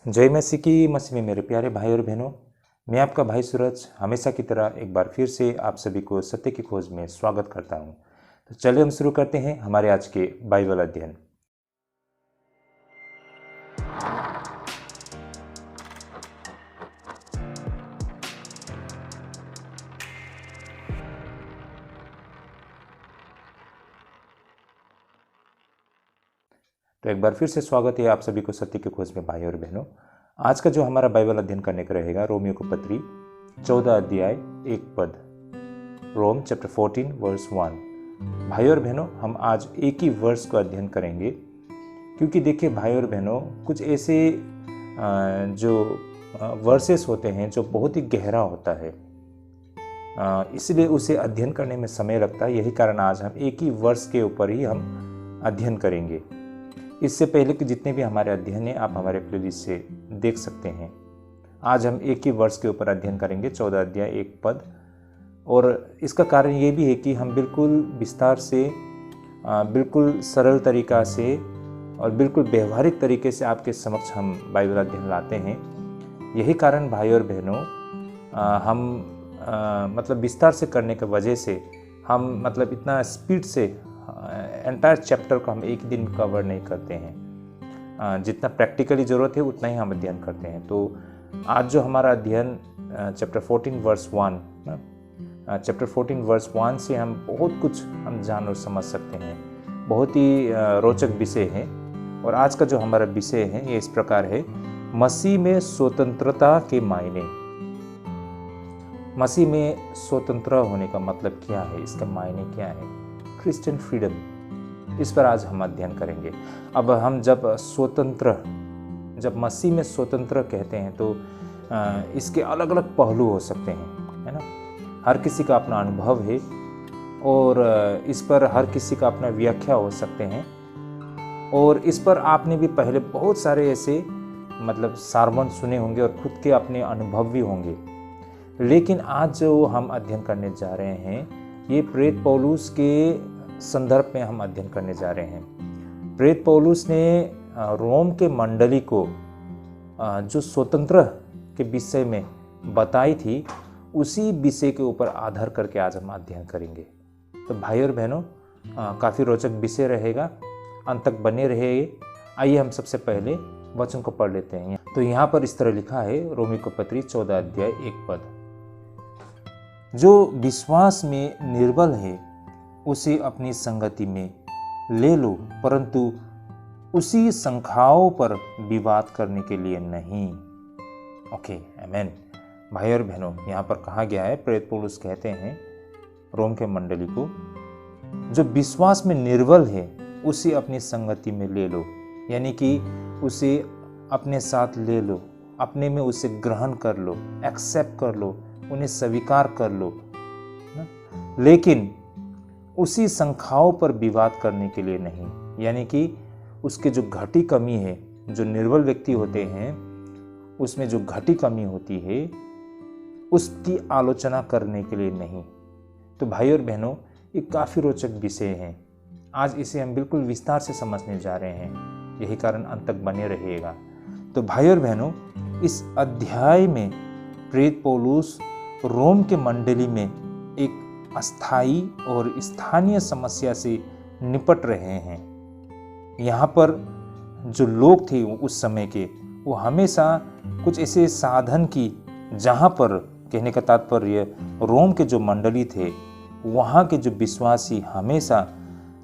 जय मसीह की मसीह में मेरे प्यारे भाई और बहनों, मैं आपका भाई सूरज हमेशा की तरह एक बार फिर से आप सभी को सत्य की खोज में स्वागत करता हूं। तो चलिए हम शुरू करते हैं हमारे आज के बाइबल अध्ययन। तो एक बार फिर से स्वागत है आप सभी को सत्य की खोज में भाई और बहनों। आज का जो हमारा बाइबल अध्ययन करने का रहेगा रोमियो को पत्री 14 अध्याय 1 पद, रोम चैप्टर 14 वर्स 1। भाई और बहनों, हम आज एक ही वर्स को अध्ययन करेंगे क्योंकि देखिए भाई और बहनों, कुछ ऐसे जो वर्सेस होते हैं जो बहुत ही गहरा होता है, इसलिए उसे अध्ययन करने में समय लगता है। यही कारण आज हम एक ही वर्स के ऊपर ही हम अध्ययन करेंगे। इससे पहले कि जितने भी हमारे अध्ययन हैं आप हमारे प्लेलिस्ट से देख सकते हैं। आज हम एक ही वर्स के ऊपर अध्ययन करेंगे, 14 अध्याय 1 पद। और इसका कारण ये भी है कि हम बिल्कुल विस्तार से, बिल्कुल सरल तरीका से और बिल्कुल व्यवहारिक तरीके से आपके समक्ष हम बाइबल अध्ययन लाते हैं। यही कारण भाई और बहनों, हम मतलब विस्तार से करने की वजह से हम मतलब इतना स्पीड से एंटायर चैप्टर को हम एक दिन कवर नहीं करते हैं। जितना प्रैक्टिकली ज़रूरत है उतना ही हम अध्ययन करते हैं। तो आज जो हमारा अध्ययन चैप्टर 14 वर्स 1, चैप्टर 14 वर्स 1 से हम बहुत कुछ हम जान और समझ सकते हैं। बहुत ही रोचक विषय है। और आज का जो हमारा विषय है ये इस प्रकार है, मसीह में स्वतंत्रता के मायने। मसीह में स्वतंत्र होने का मतलब क्या है, इसका मायने क्या है, क्रिश्चियन फ्रीडम, इस पर आज हम अध्ययन करेंगे। अब हम जब मसीह में स्वतंत्र कहते हैं तो इसके अलग अलग पहलू हो सकते हैं, है ना। हर किसी का अपना अनुभव है और इस पर हर किसी का अपना व्याख्या हो सकते हैं। और इस पर आपने भी पहले बहुत सारे ऐसे मतलब सारमन सुने होंगे और खुद के अपने अनुभव भी होंगे। लेकिन आज जो हम अध्ययन करने जा रहे हैं ये प्रेरित पौलुस के संदर्भ में हम अध्ययन करने जा रहे हैं। प्रेरित पौलुस ने रोम के मंडली को जो स्वतंत्र के विषय में बताई थी, उसी विषय के ऊपर आधार करके आज हम अध्ययन करेंगे। तो भाई और बहनों, काफ़ी रोचक विषय रहेगा, अंत तक बने रहिए। आइए हम सबसे पहले वचन को पढ़ लेते हैं। तो यहाँ पर इस तरह लिखा है, रोमी को पत्री 14 अध्याय 1 पद, जो विश्वास में निर्बल है उसे अपनी संगति में ले लो, परंतु उसी संख्याओं पर विवाद करने के लिए नहीं। ओके, आमेन। भाई और बहनों, यहाँ पर कहा गया है, प्रेरित पौलुस कहते हैं रोम के मंडली को, जो विश्वास में निर्बल है उसे अपनी संगति में ले लो, यानी कि उसे अपने साथ ले लो, अपने में उसे ग्रहण कर लो, एक्सेप्ट कर लो, उन्हें स्वीकार कर लो, लेकिन उसी संख्याओं पर विवाद करने के लिए नहीं। यानी कि उसके जो घटी कमी है, जो निर्बल व्यक्ति होते हैं उसमें जो घटी कमी होती है उसकी आलोचना करने के लिए नहीं। तो भाई और बहनों, ये काफ़ी रोचक विषय है। आज इसे हम बिल्कुल विस्तार से समझने जा रहे हैं, यही कारण अंत तक बने रहिएगा। तो भाई और बहनों, इस अध्याय में प्रेरित पौलुस रोम के मंडली में एक अस्थाई और स्थानीय समस्या से निपट रहे हैं। यहाँ पर जो लोग थे उस समय के, वो हमेशा कुछ ऐसे साधन की, जहाँ पर कहने का तात्पर्य रोम के जो मंडली थे वहाँ के जो विश्वासी हमेशा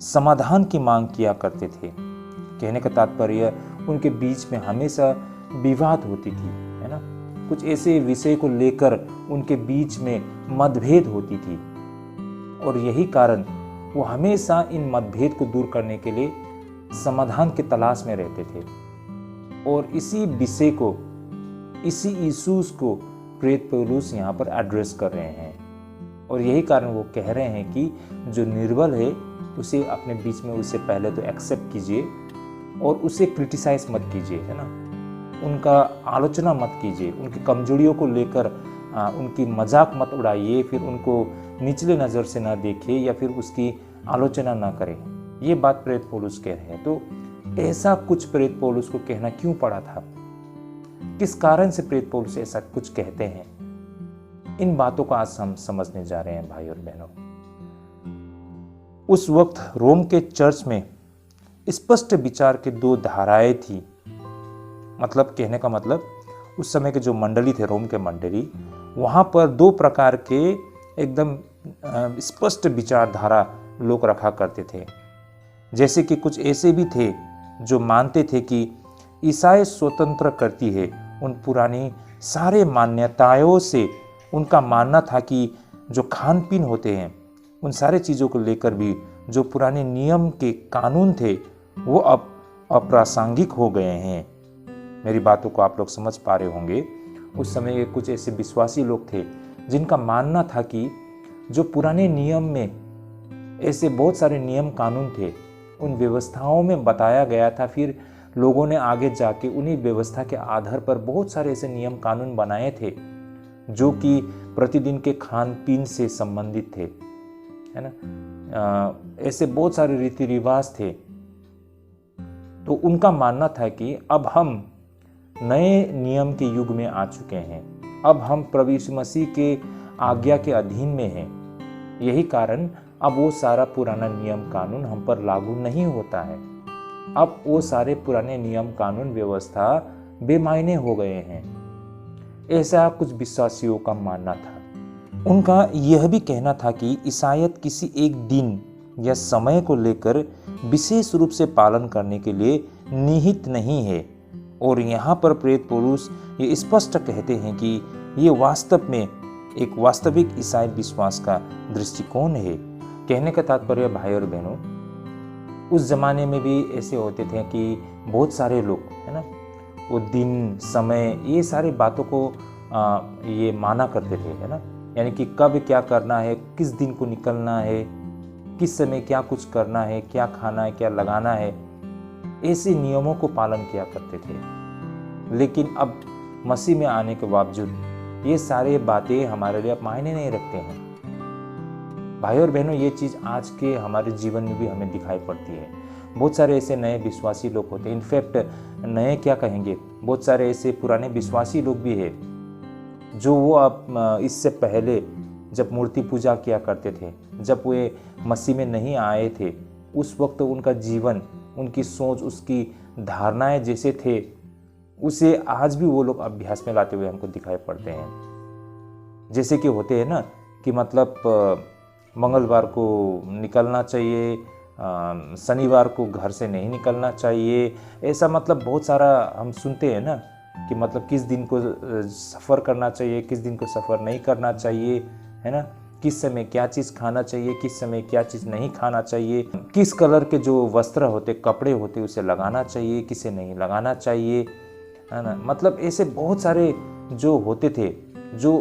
समाधान की मांग किया करते थे। कहने का तात्पर्य उनके बीच में हमेशा विवाद होती थी, है ना। कुछ ऐसे विषय को लेकर उनके बीच में मतभेद होती थी और यही कारण वो हमेशा इन मतभेद को दूर करने के लिए समाधान की तलाश में रहते थे। और इसी विषय को, इसी इश्यूज को प्रेरित पौलुस यहाँ पर एड्रेस कर रहे हैं। और यही कारण वो कह रहे हैं कि जो निर्बल है उसे अपने बीच में, उसे पहले तो एक्सेप्ट कीजिए और उसे क्रिटिसाइज मत कीजिए, है ना। उनका आलोचना मत कीजिए, उनकी कमजोरियों को लेकर उनकी मजाक मत उड़ाइए, फिर उनको निचले नज़र से ना देखिए या फिर उसकी आलोचना ना करें। ये बात प्रेरित पौलुस कह रहे हैं। तो ऐसा कुछ प्रेरित पौलुस को कहना क्यों पड़ा था? किस कारण से प्रेरित पौलुस ऐसा कुछ कहते हैं, इन बातों को आज हम समझने जा रहे हैं भाई और बहनों। उस वक्त रोम के चर्च में स्पष्ट विचार की दो धाराएं थी। मतलब कहने का मतलब उस समय के जो मंडली थे, रोम के मंडली, वहां पर दो प्रकार के एकदम स्पष्ट विचारधारा लोग रखा करते थे। जैसे कि कुछ ऐसे भी थे जो मानते थे कि ईसाई स्वतंत्र करती है उन पुरानी सारे मान्यताओं से। उनका मानना था कि जो खान पीन होते हैं उन सारे चीज़ों को लेकर भी जो पुराने नियम के कानून थे वो अब अप्रासंगिक हो गए हैं। मेरी बातों को आप लोग समझ पा रहे होंगे। उस समय के कुछ ऐसे विश्वासी लोग थे जिनका मानना था कि जो पुराने नियम में ऐसे बहुत सारे नियम कानून थे, उन व्यवस्थाओं में बताया गया था, फिर लोगों ने आगे जाके उन्हीं व्यवस्था के आधार पर बहुत सारे ऐसे नियम कानून बनाए थे जो कि प्रतिदिन के खान पीन से संबंधित थे, है ना। ऐसे बहुत सारे रीति रिवाज थे। तो उनका मानना था कि अब हम नए नियम के युग में आ चुके हैं, अब हम प्रभु यीशु मसीह के आज्ञा के अधीन में हैं। यही कारण अब वो सारा पुराना नियम कानून हम पर लागू नहीं होता है। अब वो सारे पुराने नियम कानून व्यवस्था बेमायने हो गए हैं। ऐसा कुछ विश्वासियों का मानना था। उनका यह भी कहना था कि ईसाईयत किसी एक दिन या समय को लेकर विशेष रूप से पालन करने के लिए निहित नहीं है। और यहाँ पर प्रेरित पौलुस ये स्पष्ट कहते हैं कि ये वास्तव में एक वास्तविक ईसाई विश्वास का दृष्टिकोण है। कहने का तात्पर्य भाई और बहनों, उस जमाने में भी ऐसे होते थे कि बहुत सारे लोग, है ना, वो दिन समय ये सारी बातों को ये माना करते थे, है ना। यानी कि कब क्या करना है, किस दिन को निकलना है, किस समय क्या कुछ करना है, क्या खाना है, क्या लगाना है, ऐसे नियमों को पालन किया करते थे। लेकिन अब मसीह में आने के बावजूद ये सारे बातें हमारे लिए मायने नहीं रखते हैं। भाई और बहनों, ये चीज़ आज के हमारे जीवन में भी हमें दिखाई पड़ती है। बहुत सारे ऐसे नए विश्वासी लोग होते हैं, इनफैक्ट नए क्या कहेंगे, बहुत सारे ऐसे पुराने विश्वासी लोग भी है जो वो अब इससे पहले जब मूर्ति पूजा किया करते थे, जब वे मसीह में नहीं आए थे, उस वक्त उनका जीवन, उनकी सोच, उसकी धारणाएं जैसे थे, उसे आज भी वो लोग अभ्यास में लाते हुए हमको दिखाई पड़ते हैं। जैसे कि होते हैं ना कि मतलब मंगलवार को निकलना चाहिए, शनिवार को घर से नहीं निकलना चाहिए। ऐसा मतलब बहुत सारा हम सुनते हैं ना कि मतलब किस दिन को सफ़र करना चाहिए, किस दिन को सफ़र नहीं करना चाहिए, है ना। किस समय क्या चीज़ खाना चाहिए, किस समय क्या चीज़ नहीं खाना चाहिए, किस कलर के जो वस्त्र होते, कपड़े होते, उसे लगाना चाहिए, किसे नहीं लगाना चाहिए, है ना। मतलब ऐसे बहुत सारे जो होते थे, जो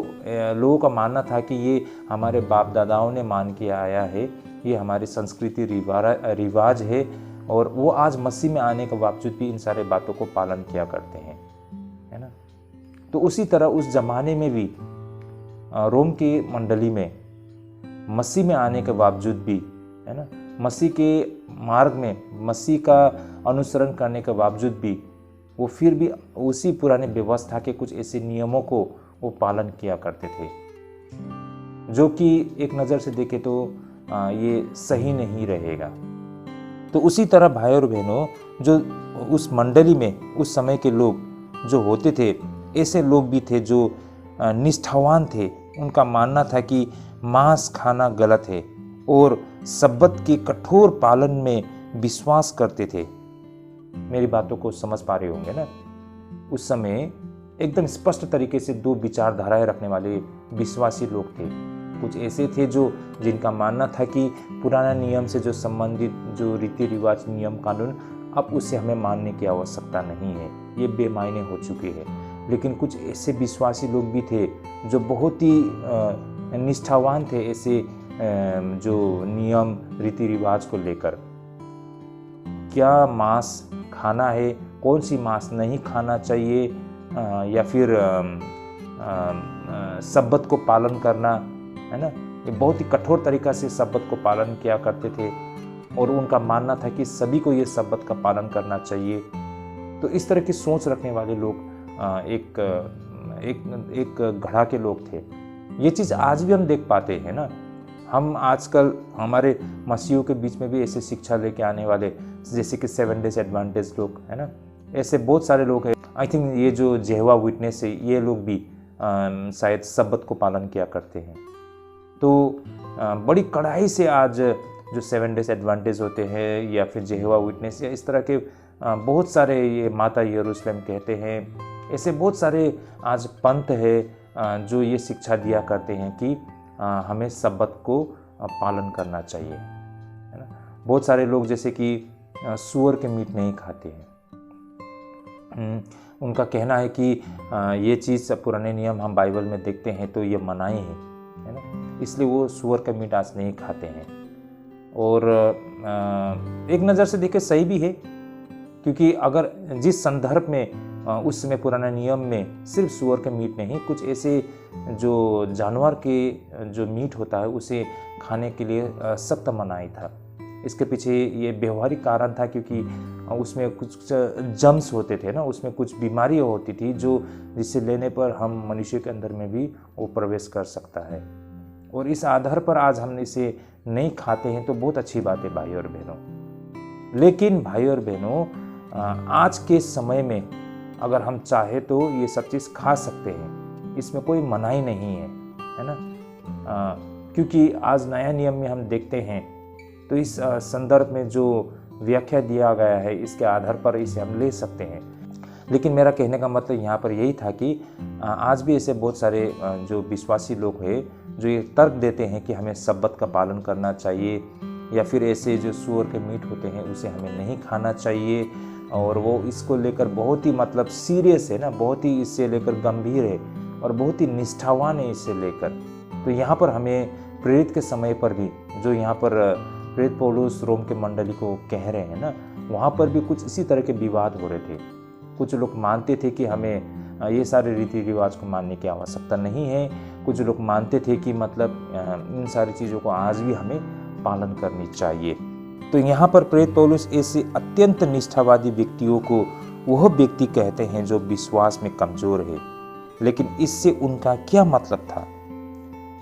लोगों का मानना था कि ये हमारे बाप दादाओं ने मान के आया है, ये हमारी संस्कृति रिवाज है, और वो आज मसीह में आने के बावजूद भी इन सारे बातों को पालन किया करते हैं, है ना। तो उसी तरह उस जमाने में भी रोम की मंडली में मसीह में आने के बावजूद भी, है ना, मसीह के मार्ग में मसीह का अनुसरण करने के बावजूद भी वो फिर भी उसी पुराने व्यवस्था के कुछ ऐसे नियमों को वो पालन किया करते थे, जो कि एक नज़र से देखे तो ये सही नहीं रहेगा। तो उसी तरह भाई और बहनों, जो उस मंडली में उस समय के लोग जो होते थे, ऐसे लोग भी थे जो निष्ठावान थे। उनका मानना था कि मांस खाना गलत है और सब्बत के कठोर पालन में विश्वास करते थे। मेरी बातों को समझ पा रहे होंगे ना। उस समय एकदम स्पष्ट तरीके से दो विचारधाराएं रखने वाले विश्वासी लोग थे। कुछ ऐसे थे जो जिनका मानना था कि पुराना नियम से जो संबंधित जो रीति रिवाज, नियम कानून, अब उसे हमें मानने की आवश्यकता नहीं है, ये बेमायने हो चुके हैं। लेकिन कुछ ऐसे विश्वासी लोग भी थे जो बहुत ही निष्ठावान थे ऐसे जो नियम रीति रिवाज को लेकर। क्या मांस खाना है, कौन सी मांस नहीं खाना चाहिए, या फिर सब्बत को पालन करना, है ना। ये बहुत ही कठोर तरीका से सब्बत को पालन किया करते थे और उनका मानना था कि सभी को ये सब्बत का पालन करना चाहिए। तो इस तरह की सोच रखने वाले लोग एक एक एक घड़ा के लोग थे। ये चीज़ आज भी हम देख पाते हैं ना। हम आजकल हमारे मसीहों के बीच में भी ऐसे शिक्षा लेके आने वाले, जैसे कि 7 डेज एडवांटेज लोग, है ना, ऐसे बहुत सारे लोग हैं। आई थिंक ये जो जेहोवा विटनेस है, ये लोग भी शायद सब्बत को पालन किया करते हैं। तो बड़ी कड़ाई से आज जो 7 डेज एडवांटेज होते हैं, या फिर जेहोवा विटनेस, या इस तरह के बहुत सारे, ये माता यरूशलेम कहते हैं, ऐसे बहुत सारे आज पंथ है जो ये शिक्षा दिया करते हैं कि हमें सब्बत को पालन करना चाहिए, है ना। बहुत सारे लोग जैसे कि सूअर के मीट नहीं खाते हैं। उनका कहना है कि ये चीज़ पुराने नियम हम बाइबल में देखते हैं तो ये मनाही है ना, इसलिए वो सूअर का मीट आज नहीं खाते हैं। और एक नज़र से देखे सही भी है, क्योंकि अगर जिस संदर्भ में उस समय पुराने नियम में सिर्फ सूअर के मीट नहीं, कुछ ऐसे जो जानवर के जो मीट होता है उसे खाने के लिए सख्त मनाही था। इसके पीछे ये व्यवहारिक कारण था, क्योंकि उसमें कुछ जम्स होते थे ना, उसमें कुछ बीमारी होती थी जो जिसे लेने पर हम मनुष्य के अंदर में भी वो प्रवेश कर सकता है। और इस आधार पर आज हम इसे नहीं खाते हैं, तो बहुत अच्छी बात है भाई और बहनों। लेकिन भाई और बहनों, आज के समय में अगर हम चाहे तो ये सब चीज़ खा सकते हैं, इसमें कोई मनाही नहीं है ना। क्योंकि आज नया नियम में हम देखते हैं तो इस संदर्भ में जो व्याख्या दिया गया है, इसके आधार पर इसे हम ले सकते हैं। लेकिन मेरा कहने का मतलब यहाँ पर यही था कि आज भी ऐसे बहुत सारे जो विश्वासी लोग हैं जो ये तर्क देते हैं कि हमें सब्बत का पालन करना चाहिए, या फिर ऐसे जो सूअर के मीट होते हैं उसे हमें नहीं खाना चाहिए, और वो इसको लेकर बहुत ही मतलब सीरियस है ना, बहुत ही इससे लेकर गंभीर है और बहुत ही निष्ठावान है इससे लेकर। तो यहाँ पर हमें प्रेरित के समय पर भी, जो यहाँ पर प्रेरित पौलुस रोम के मंडली को कह रहे हैं ना, वहाँ पर भी कुछ इसी तरह के विवाद हो रहे थे। कुछ लोग मानते थे कि हमें ये सारे रीति रिवाज को मानने की आवश्यकता नहीं है, कुछ लोग मानते थे कि मतलब इन सारी चीज़ों को आज भी हमें पालन करनी चाहिए। तो यहाँ पर प्रेरित पौलुस ऐसे अत्यंत निष्ठावादी व्यक्तियों को वह व्यक्ति कहते हैं जो विश्वास में कमजोर है। लेकिन इससे उनका क्या मतलब था?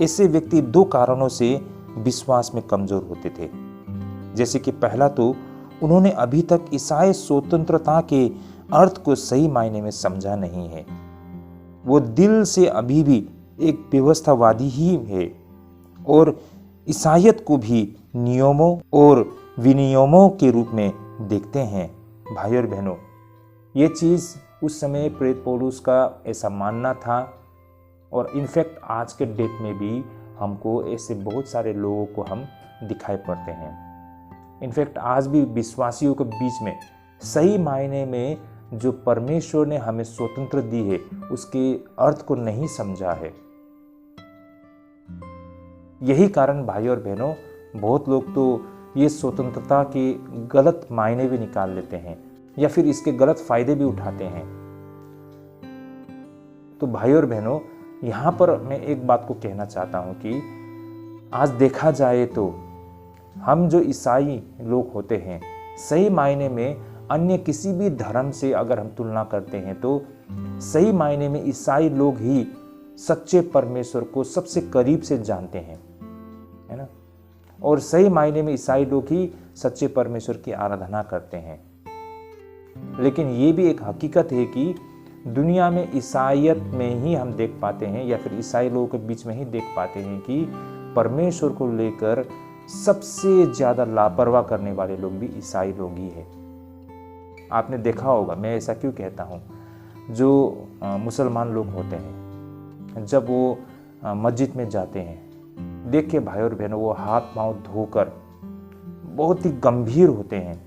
ऐसे व्यक्ति दो कारणों से विश्वास में कमजोर होते थे। जैसे कि पहला तो उन्होंने अभी तक ईसाई स्वतंत्रता के अर्थ को सही मायने में समझा नहीं है। वो दिल से अभी भी एक व्यवस्थावादी ही है और ईसाईयत को भी नियमों और विनियमों के रूप में देखते हैं। भाई और बहनों, ये चीज़ उस समय प्रेरित पौलुस का ऐसा मानना था, और इनफैक्ट आज के डेट में भी हमको ऐसे बहुत सारे लोगों को हम दिखाई पड़ते हैं। इनफैक्ट आज भी विश्वासियों के बीच में सही मायने में जो परमेश्वर ने हमें स्वतंत्र दी है उसके अर्थ को नहीं समझा है। यही कारण भाई और बहनों, बहुत लोग तो ये स्वतंत्रता के गलत मायने भी निकाल लेते हैं या फिर इसके गलत फायदे भी उठाते हैं। तो भाई और बहनों, यहाँ पर मैं एक बात को कहना चाहता हूँ कि आज देखा जाए तो हम जो ईसाई लोग होते हैं, सही मायने में अन्य किसी भी धर्म से अगर हम तुलना करते हैं तो सही मायने में ईसाई लोग ही सच्चे परमेश्वर को सबसे करीब से जानते हैं, है ना। और सही मायने में ईसाई लोग ही सच्चे परमेश्वर की आराधना करते हैं। लेकिन ये भी एक हकीकत है कि दुनिया में ईसाईयत में ही हम देख पाते हैं, या फिर ईसाई लोगों के बीच में ही देख पाते हैं कि परमेश्वर को लेकर सबसे ज़्यादा लापरवाह करने वाले लोग भी ईसाई लोग ही हैं। आपने देखा होगा, मैं ऐसा क्यों कहता हूँ, जो मुसलमान लोग होते हैं जब वो मस्जिद में जाते हैं, देखिए भाई और बहनों, वो हाथ पांव धोकर बहुत ही गंभीर होते हैं।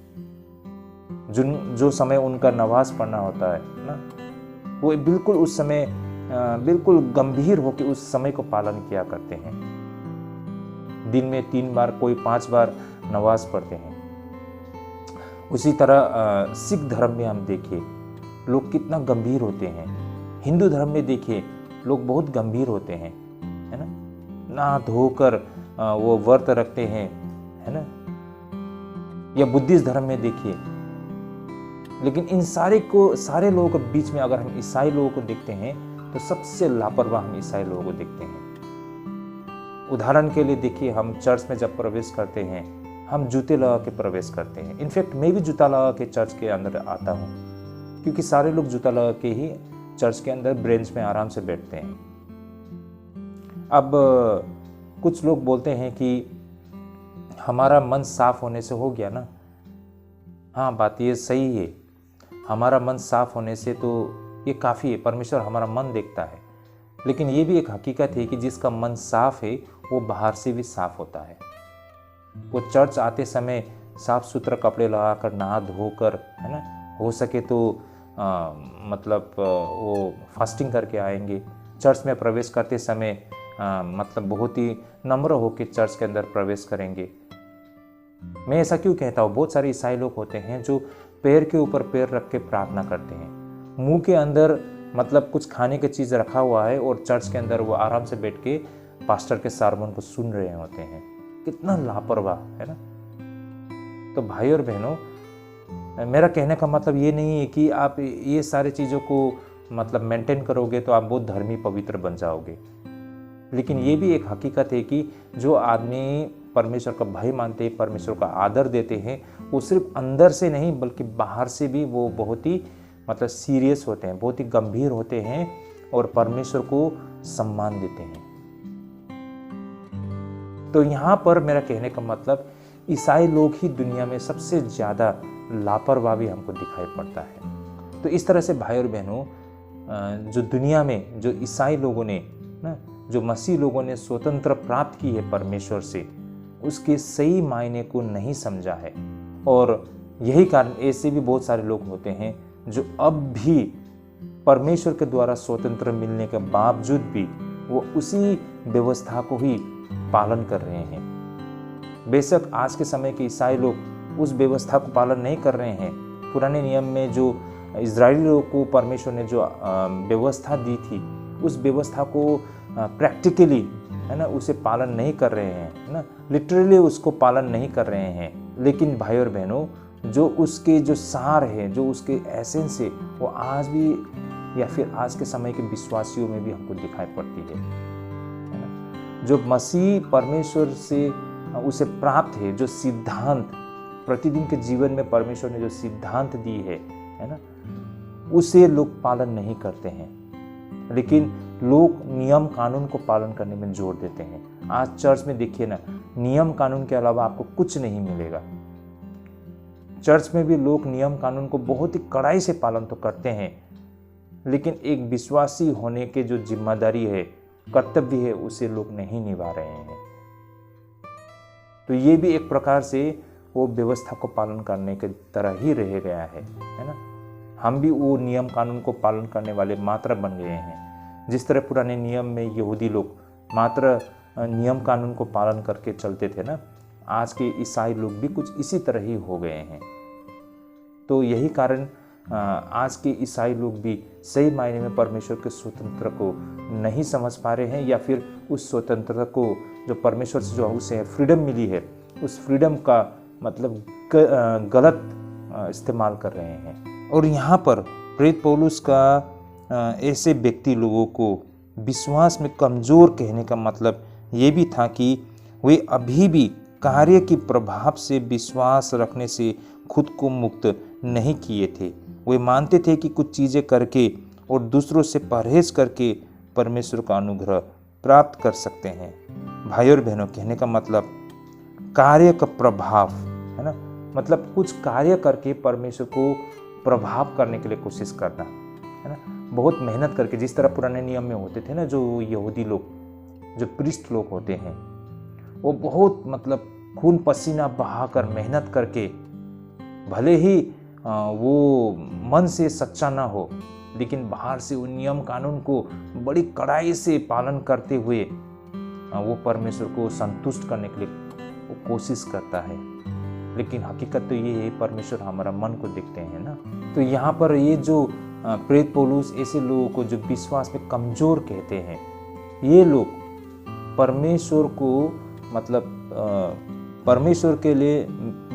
जो समय उनका नमाज पढ़ना होता है ना, वो बिल्कुल उस समय बिल्कुल गंभीर होकर उस समय को पालन किया करते हैं। दिन में 3 बार, कोई 5 बार नमाज पढ़ते हैं। उसी तरह सिख धर्म में हम देखिए लोग कितना गंभीर होते हैं। हिंदू धर्म में देखिए लोग बहुत गंभीर होते हैं, है ना, नहा धोकर वो व्रत रखते हैं, है ना। या बुद्धिस्ट धर्म में देखिए लेकिन इन सारे लोगों के बीच में अगर हम ईसाई लोगों को देखते हैं तो सबसे लापरवाह हम ईसाई लोगों को देखते हैं। उदाहरण के लिए देखिए, हम चर्च में जब प्रवेश करते हैं हम जूते लगा के प्रवेश करते हैं। इनफैक्ट मैं भी जूता लगा के चर्च के अंदर आता हूँ, क्योंकि सारे लोग जूता लगा के ही चर्च के अंदर बेंच में आराम से बैठते हैं। अब कुछ लोग बोलते हैं कि हमारा मन साफ होने से हो गया ना। हाँ, बात ये सही है, हमारा मन साफ होने से तो ये काफ़ी है, परमेश्वर हमारा मन देखता है। लेकिन ये भी एक हकीकत है कि जिसका मन साफ है वो बाहर से भी साफ होता है। वो चर्च आते समय साफ सुथरा कपड़े लगाकर नहा धोकर, है ना, हो सके तो वो फास्टिंग करके आएंगे। चर्च में प्रवेश करते समय मतलब बहुत ही नम्र होकर चर्च के अंदर प्रवेश करेंगे। मैं ऐसा क्यों कहता हूँ, बहुत सारे ईसाई लोग होते हैं जो पैर के ऊपर पैर रख के प्रार्थना करते हैं, मुंह के अंदर मतलब कुछ खाने की चीज़ रखा हुआ है और चर्च के अंदर वो आराम से बैठ के पास्टर के सरमन को सुन रहे होते हैं। कितना लापरवाह है ना। तो भाई और बहनों, मेरा कहने का मतलब ये नहीं है कि आप ये सारी चीज़ों को मतलब मेंटेन करोगे तो आप बहुत धर्मी पवित्र बन जाओगे। लेकिन ये भी एक हकीकत है कि जो आदमी परमेश्वर का भय मानते हैं, परमेश्वर का आदर देते हैं, वो सिर्फ अंदर से नहीं बल्कि बाहर से भी वो बहुत ही मतलब सीरियस होते हैं, बहुत ही गंभीर होते हैं और परमेश्वर को सम्मान देते हैं। तो यहाँ पर मेरा कहने का मतलब, ईसाई लोग ही दुनिया में सबसे ज़्यादा लापरवाही हमको दिखाई पड़ता है। तो इस तरह से भाई और बहनों, जो दुनिया में जो ईसाई लोगों ने ना, जो मसीह लोगों ने स्वतंत्र प्राप्त की है परमेश्वर से, उसके सही मायने को नहीं समझा है। और यही कारण ऐसे भी बहुत सारे लोग होते हैं जो अब भी परमेश्वर के द्वारा स्वतंत्र मिलने के बावजूद भी वो उसी व्यवस्था को ही पालन कर रहे हैं। बेशक आज के समय के ईसाई लोग उस व्यवस्था को पालन नहीं कर रहे हैं। पुराने नियम में जो इजरायली लोगों को परमेश्वर ने जो व्यवस्था दी थी, उस व्यवस्था को प्रैक्टिकली, है ना, उसे पालन नहीं कर रहे हैं, है ना, लिटरली उसको पालन नहीं कर रहे हैं। लेकिन भाई और बहनों, जो उसके जो सार है, जो उसके एसेंस है, वो आज भी या फिर आज के समय के विश्वासियों में भी हमको दिखाई पड़ती है ना। जो मसीह परमेश्वर से उसे प्राप्त है, जो सिद्धांत प्रतिदिन के जीवन में परमेश्वर ने जो सिद्धांत दी है ना, उसे लोग पालन नहीं करते हैं। लेकिन लोग नियम कानून को पालन करने में जोर देते हैं। आज चर्च में देखिए ना, नियम कानून के अलावा आपको कुछ नहीं मिलेगा। चर्च में भी लोग नियम कानून को बहुत ही कड़ाई से पालन तो करते हैं, लेकिन एक विश्वासी होने के जो जिम्मेदारी है, कर्तव्य है, उसे लोग नहीं निभा रहे हैं। तो ये भी एक प्रकार से वो व्यवस्था को पालन करने की तरह ही रह गया है ना। हम भी वो नियम कानून को पालन करने वाले मात्र बन गए हैं। जिस तरह पुराने नियम में यहूदी लोग मात्र नियम कानून को पालन करके चलते थे ना, आज के ईसाई लोग भी कुछ इसी तरह ही हो गए हैं। तो यही कारण आज के ईसाई लोग भी सही मायने में परमेश्वर के स्वतंत्र को नहीं समझ पा रहे हैं, या फिर उस स्वतंत्रता को जो परमेश्वर से जो उसे फ्रीडम मिली है, उस फ्रीडम का मतलब गलत इस्तेमाल कर रहे हैं। और यहाँ पर प्रेरित पौलुस का ऐसे व्यक्ति लोगों को विश्वास में कमज़ोर कहने का मतलब ये भी था कि वे अभी भी कार्य के प्रभाव से विश्वास रखने से खुद को मुक्त नहीं किए थे। वे मानते थे कि कुछ चीज़ें करके और दूसरों से परहेज करके परमेश्वर का अनुग्रह प्राप्त कर सकते हैं। भाई और बहनों, कहने का मतलब कार्य का प्रभाव है ना, मतलब कुछ कार्य करके परमेश्वर को प्रभाव करने के लिए कोशिश करना, है ना, बहुत मेहनत करके। जिस तरह पुराने नियम में होते थे ना, जो यहूदी लोग, जो प्रीस्ट लोग होते हैं, वो बहुत मतलब खून पसीना बहाकर मेहनत करके, भले ही वो मन से सच्चा ना हो, लेकिन बाहर से वो नियम कानून को बड़ी कड़ाई से पालन करते हुए वो परमेश्वर को संतुष्ट करने के लिए वो कोशिश करता है। लेकिन हकीकत तो ये है, परमेश्वर हमारा मन को देखते हैं ना। तो यहाँ पर ये जो प्रेरित पौलुस ऐसे लोगों को जो विश्वास में कमज़ोर कहते हैं, ये लोग परमेश्वर को मतलब परमेश्वर के लिए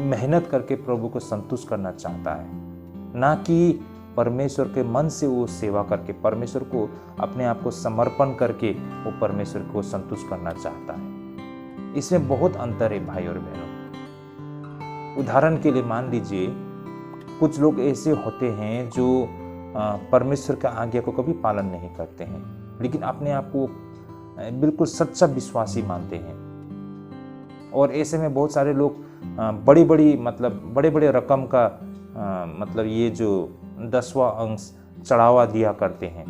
मेहनत करके प्रभु को संतुष्ट करना चाहता है। ना कि परमेश्वर के मन से वो सेवा करके, परमेश्वर को अपने आप को समर्पण करके वो परमेश्वर को संतुष्ट करना चाहता है। इसमें बहुत अंतर है भाई और बहनों। उदाहरण के लिए मान लीजिए कुछ लोग ऐसे होते हैं जो परमेश्वर का आज्ञा को कभी पालन नहीं करते हैं, लेकिन अपने आप को बिल्कुल सच्चा विश्वासी मानते हैं। और ऐसे में बहुत सारे लोग बड़ी बड़े रकम का मतलब ये जो 10वां अंश चढ़ावा दिया करते हैं।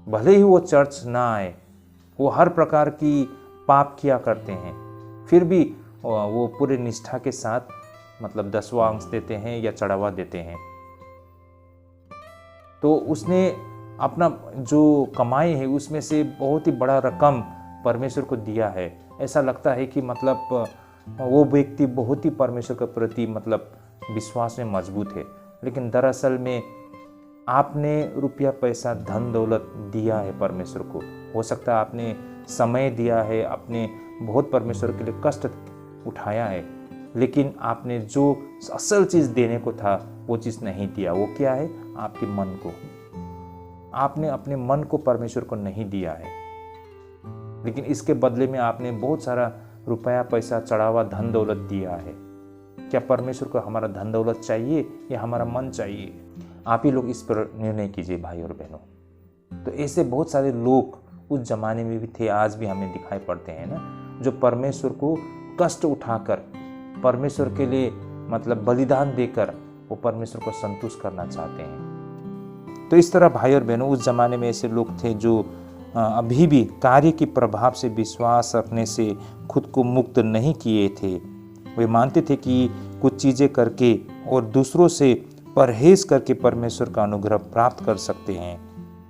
भले ही वो चर्च ना आए, वो हर प्रकार की पाप किया करते हैं, फिर भी वो पूरे निष्ठा के साथ मतलब 10वां अंश देते हैं या चढ़ावा देते हैं। तो उसने अपना जो कमाई है उसमें से बहुत ही बड़ा रकम परमेश्वर को दिया है। ऐसा लगता है कि मतलब वो व्यक्ति बहुत ही परमेश्वर के प्रति मतलब विश्वास में मजबूत है, लेकिन दरअसल में आपने रुपया पैसा धन दौलत दिया है परमेश्वर को। हो सकता है आपने समय दिया है, आपने बहुत परमेश्वर के लिए कष्ट उठाया है, लेकिन आपने जो असल चीज़ देने को था वो चीज़ नहीं दिया। वो क्या है? आपके मन को। आपने अपने मन को परमेश्वर को नहीं दिया है, लेकिन इसके बदले में आपने बहुत सारा रुपया पैसा चढ़ावा धन दौलत दिया है। क्या परमेश्वर को हमारा धन दौलत चाहिए या हमारा मन चाहिए? आप ही लोग इस पर निर्णय कीजिए भाई और बहनों। तो ऐसे बहुत सारे लोग उस जमाने में भी थे, आज भी हमें दिखाई पड़ते हैं ना, जो परमेश्वर को कष्ट उठाकर परमेश्वर के लिए मतलब बलिदान देकर वो परमेश्वर को संतुष्ट करना चाहते हैं। तो इस तरह भाई और बहनों उस जमाने में ऐसे लोग थे जो अभी भी कार्य के प्रभाव से विश्वास रखने से खुद को मुक्त नहीं किए थे। वे मानते थे कि कुछ चीज़ें करके और दूसरों से परहेज करके परमेश्वर का अनुग्रह प्राप्त कर सकते हैं।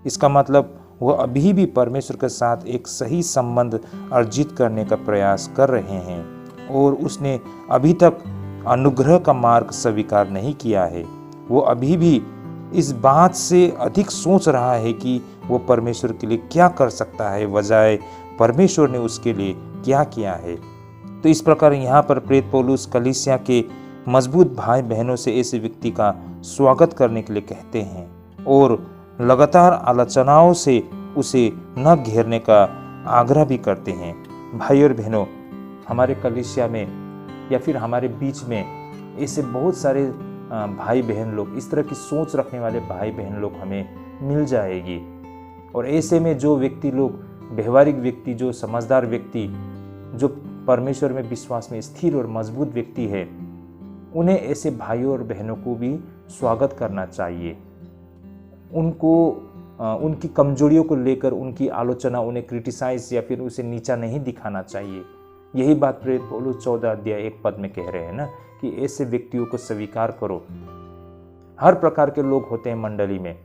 इसका मतलब वह अभी भी परमेश्वर के साथ एक सही संबंध अर्जित करने का प्रयास कर रहे हैं और उसने अभी तक अनुग्रह का मार्ग स्वीकार नहीं किया है। वो अभी भी इस बात से अधिक सोच रहा है कि वो परमेश्वर के लिए क्या कर सकता है, बजाय परमेश्वर ने उसके लिए क्या किया है। तो इस प्रकार यहाँ पर प्रेरित पौलुस कलीसिया के मजबूत भाई बहनों से ऐसे व्यक्ति का स्वागत करने के लिए कहते हैं और लगातार आलोचनाओं से उसे न घेरने का आग्रह भी करते हैं। भाई और बहनों, हमारे कलीसिया में या फिर हमारे बीच में ऐसे बहुत सारे भाई बहन लोग, इस तरह की सोच रखने वाले भाई बहन लोग हमें मिल जाएगी। और ऐसे में जो व्यक्ति लोग, व्यवहारिक व्यक्ति, जो समझदार व्यक्ति, जो परमेश्वर में विश्वास में स्थिर और मजबूत व्यक्ति है, उन्हें ऐसे भाइयों और बहनों को भी स्वागत करना चाहिए। उनको उनकी कमजोरियों को लेकर उनकी आलोचना, उन्हें क्रिटिसाइज या फिर उसे नीचा नहीं दिखाना चाहिए। यही बात प्रेरित पौलुस 14 अध्याय 1 पद में कह रहे हैं ना कि ऐसे व्यक्तियों को स्वीकार करो। हर प्रकार के लोग होते हैं मंडली में,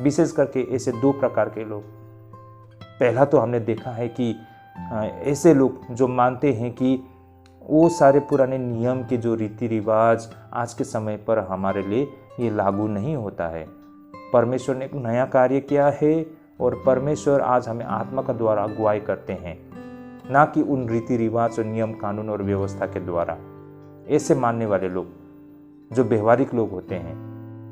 विशेष करके ऐसे 2 प्रकार के लोग। पहला तो हमने देखा है कि ऐसे लोग जो मानते हैं कि वो सारे पुराने नियम के जो रीति रिवाज आज के समय पर हमारे लिए ये लागू नहीं होता है। परमेश्वर ने एक नया कार्य किया है और परमेश्वर आज हमें आत्मा का द्वारा अगुवाई करते हैं, ना कि उन रीति रिवाज और नियम कानून और व्यवस्था के द्वारा। ऐसे मानने वाले लोग जो व्यवहारिक लोग होते हैं,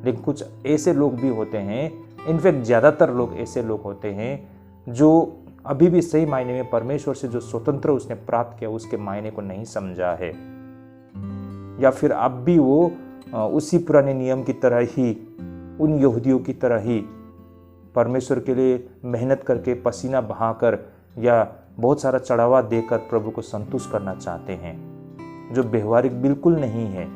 लेकिन कुछ ऐसे लोग भी होते हैं, इनफैक्ट ज़्यादातर लोग ऐसे लोग होते हैं जो अभी भी सही मायने में परमेश्वर से जो स्वतंत्र उसने प्राप्त किया उसके मायने को नहीं समझा है, या फिर अब भी वो उसी पुराने नियम की तरह ही, उन यहूदियों की तरह ही परमेश्वर के लिए मेहनत करके पसीना बहाकर या बहुत सारा चढ़ावा देकर प्रभु को संतुष्ट करना चाहते हैं, जो व्यवहारिक बिल्कुल नहीं है।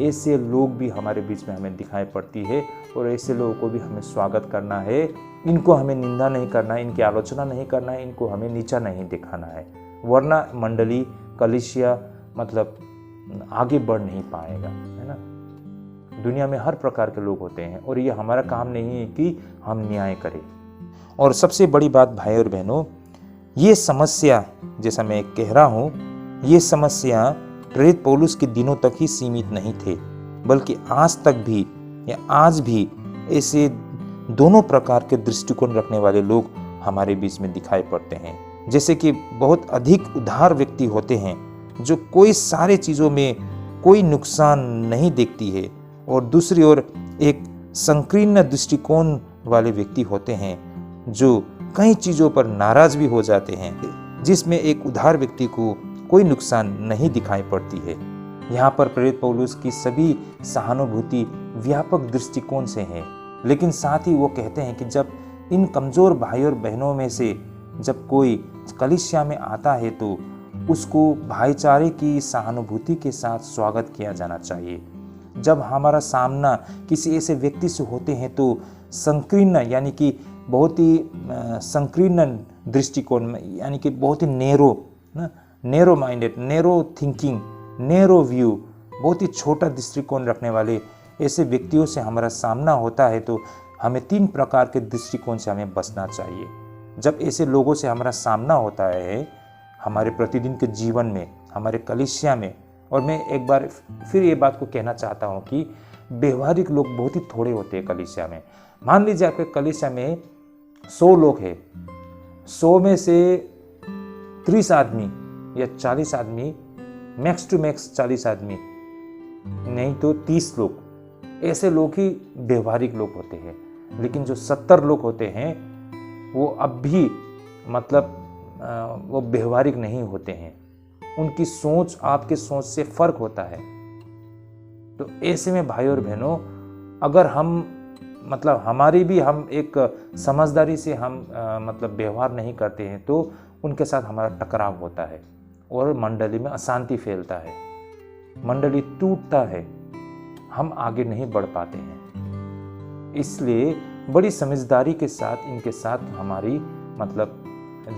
ऐसे लोग भी हमारे बीच में हमें दिखाई पड़ती है और ऐसे लोगों को भी हमें स्वागत करना है। इनको हमें निंदा नहीं करना है, इनकी आलोचना नहीं करना है, इनको हमें नीचा नहीं दिखाना है, वरना मंडली कलीसिया मतलब आगे बढ़ नहीं पाएगा, है ना। दुनिया में हर प्रकार के लोग होते हैं और ये हमारा काम नहीं है कि हम न्याय करें। और सबसे बड़ी बात भाई और बहनों, ये समस्या, जैसा मैं कह रहा हूँ, ये समस्या प्रेरित पौलुस के दिनों तक ही सीमित नहीं थे, बल्कि आज तक भी या आज भी ऐसे दोनों प्रकार के दृष्टिकोण रखने वाले लोग हमारे बीच में दिखाई पड़ते हैं। जैसे कि बहुत अधिक उदार व्यक्ति होते हैं जो कोई सारे चीज़ों में कोई नुकसान नहीं देखती है और दूसरी ओर एक संकीर्ण दृष्टिकोण वाले व्यक्ति होते हैं जो कई चीज़ों पर नाराज भी हो जाते हैं, जिसमें एक उदार व्यक्ति को कोई नुकसान नहीं दिखाई पड़ती है। यहाँ पर प्रेरित पौलुस की सभी सहानुभूति व्यापक दृष्टिकोण से है, लेकिन साथ ही वो कहते हैं कि जब इन कमज़ोर भाई और बहनों में से जब कोई कलीसिया में आता है तो उसको भाईचारे की सहानुभूति के साथ स्वागत किया जाना चाहिए। जब हमारा सामना किसी ऐसे व्यक्ति से होते हैं तो संकीर्ण यानी कि बहुत ही संकीर्ण दृष्टिकोण में, यानी कि बहुत ही narrow minded, narrow thinking, narrow view, बहुत ही छोटा दृष्टिकोण रखने वाले ऐसे व्यक्तियों से हमारा सामना होता है तो हमें 3 प्रकार के दृष्टिकोण से हमें बचना चाहिए। जब ऐसे लोगों से हमारा सामना होता है हमारे प्रतिदिन के जीवन में, हमारे कलीसिया में, और मैं एक बार फिर ये बात को कहना चाहता हूँ कि व्यवहारिक लोग बहुत ही थोड़े होते हैं कलीसिया में। मान लीजिए आपके कलीसिया में 100 लोग हैं, 100 में से 30 आदमी या 40 आदमी, मैक्स टू मैक्स 40 आदमी, नहीं तो 30 लोग, ऐसे लोग ही व्यवहारिक लोग होते हैं। लेकिन जो 70 लोग होते हैं वो अब भी मतलब वो व्यवहारिक नहीं होते हैं, उनकी सोच आपके सोच से फर्क होता है। तो ऐसे में भाई और बहनों, अगर हम मतलब हम एक समझदारी से हम मतलब व्यवहार नहीं करते हैं तो उनके साथ हमारा टकराव होता है और मंडली में अशांति फैलता है, मंडली टूटता है, हम आगे नहीं बढ़ पाते हैं। इसलिए बड़ी समझदारी के साथ इनके साथ हमारी मतलब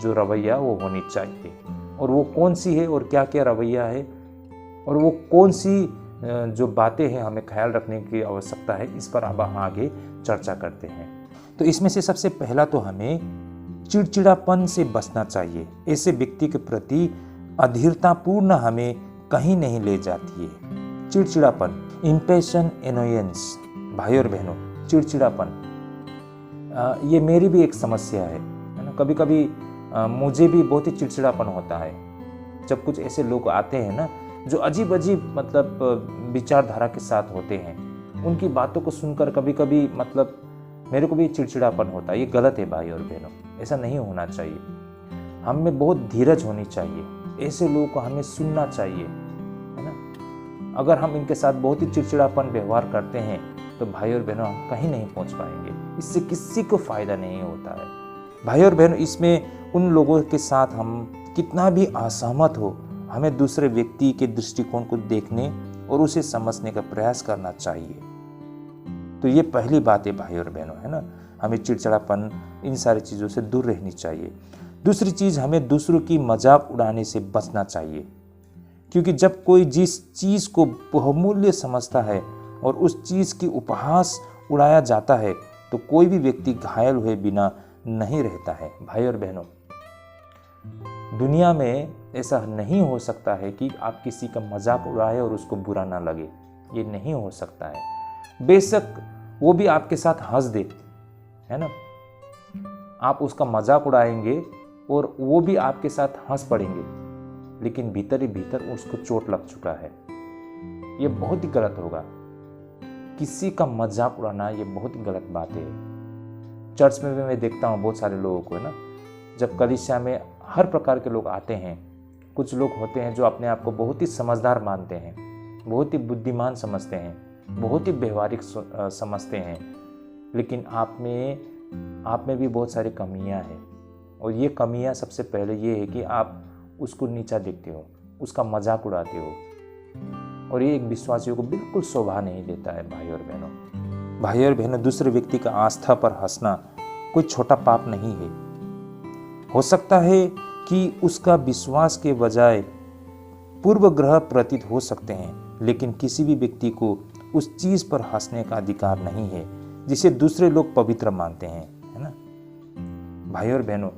जो रवैया वो होनी चाहिए, और वो कौन सी है और क्या क्या रवैया है और वो कौन सी जो बातें हैं हमें ख्याल रखने की आवश्यकता है, इस पर अब हम आगे चर्चा करते हैं। तो इसमें से सबसे पहला तो हमें चिड़चिड़ापन से बचना चाहिए। ऐसे व्यक्ति के प्रति अधीरतापूर्ण हमें कहीं नहीं ले जाती है। चिड़चिड़ापन, इम्पेशन, एनोयंस, भाई और बहनों, चिड़चिड़ापन ये मेरी भी एक समस्या है ना। कभी कभी मुझे भी बहुत ही चिड़चिड़ापन होता है जब कुछ ऐसे लोग आते हैं ना जो अजीब अजीब मतलब विचारधारा के साथ होते हैं। उनकी बातों को सुनकर कभी कभी मतलब मेरे को भी चिड़चिड़ापन होता है। ये गलत है भाई और बहनों, ऐसा नहीं होना चाहिए। हम में बहुत धीरज होनी चाहिए, ऐसे लोगों को हमें सुनना चाहिए, है ना। अगर हम इनके साथ बहुत ही चिड़चिड़ापन व्यवहार करते हैं तो भाई और बहनों हम कहीं नहीं पहुंच पाएंगे, इससे किसी को फायदा नहीं होता है। भाई और बहनों, इसमें उन लोगों के साथ हम कितना भी असहमत हो, हमें दूसरे व्यक्ति के दृष्टिकोण को देखने और उसे समझने का प्रयास करना चाहिए। तो ये पहली बात है भाई और बहनों, है ना। हमें चिड़चिड़ापन, इन सारी चीज़ों से दूर रहनी चाहिए। दूसरी चीज़, हमें दूसरों की मजाक उड़ाने से बचना चाहिए, क्योंकि जब कोई जिस चीज़ को बहुमूल्य समझता है और उस चीज़ की उपहास उड़ाया जाता है तो कोई भी व्यक्ति घायल हुए बिना नहीं रहता है। भाई और बहनों, दुनिया में ऐसा नहीं हो सकता है कि आप किसी का मजाक उड़ाए और उसको बुरा ना लगे, ये नहीं हो सकता है। बेशक वो भी आपके साथ हंस दे, है ना, आप उसका मजाक उड़ाएंगे और वो भी आपके साथ हंस पड़ेंगे, लेकिन भीतर ही भीतर उसको चोट लग चुका है। ये बहुत ही गलत होगा। किसी का मजाक उड़ाना ये बहुत ही गलत बात है। चर्च में भी मैं देखता हूँ बहुत सारे लोगों को, है ना, जब कलीसिया में हर प्रकार के लोग आते हैं। कुछ लोग होते हैं जो अपने आप को बहुत ही समझदार मानते हैं, बहुत ही बुद्धिमान समझते हैं, बहुत ही व्यवहारिक समझते हैं, लेकिन आप में भी बहुत सारी कमियां हैं। और ये कमियां सबसे पहले ये है कि आप उसको नीचा देखते हो, उसका मजाक उड़ाते हो, और ये एक विश्वासियों को बिल्कुल शोभा नहीं देता है। भाई और बहनों, दूसरे व्यक्ति का आस्था पर हंसना कोई छोटा पाप नहीं है। हो सकता है कि उसका विश्वास के बजाय पूर्वग्रह प्रतीत हो सकते हैं, लेकिन किसी भी व्यक्ति को उस चीज़ पर हंसने का अधिकार नहीं है जिसे दूसरे लोग पवित्र मानते हैं, है ना। भाई और बहनों,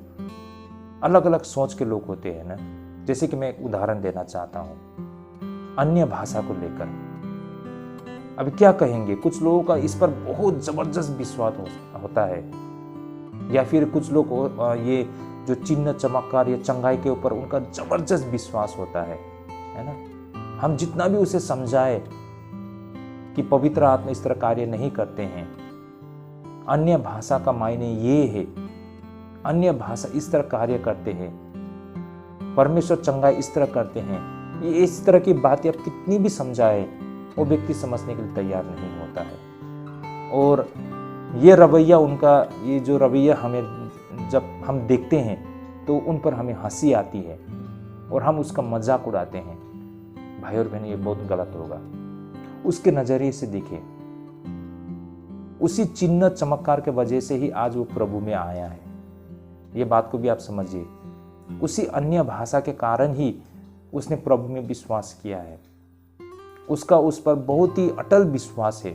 अलग अलग सोच के लोग होते हैं ना। जैसे कि मैं एक उदाहरण देना चाहता हूँ अन्य भाषा को लेकर। अभी क्या कहेंगे, कुछ लोगों का इस पर बहुत जबरदस्त विश्वास होता है, या फिर कुछ लोग ये जो चिन्ह चमत्कार या चंगाई के ऊपर उनका जबरदस्त विश्वास होता है ना। हम जितना भी उसे समझाए कि पवित्र आत्मा इस तरह कार्य नहीं करते हैं। अन्य भाषा का मायने ये है, अन्य भाषा इस तरह कार्य करते हैं, परमेश्वर चंगाई इस तरह करते हैं, ये इस तरह की बातें आप कितनी भी समझाए वो व्यक्ति समझने के लिए तैयार नहीं होता है। और ये रवैया उनका, ये जो रवैया हमें जब हम देखते हैं तो उन पर हमें हंसी आती है और हम उसका मजाक उड़ाते हैं। भाई और बहन, ये बहुत गलत होगा। उसके नजरिए से देखिए, उसी चिन्ह चमत्कार के वजह से ही आज वो प्रभु में आया है। ये बात को भी आप समझिए। उसी अन्य भाषा के कारण ही उसने प्रभु में विश्वास किया है। उसका उस पर बहुत ही अटल विश्वास है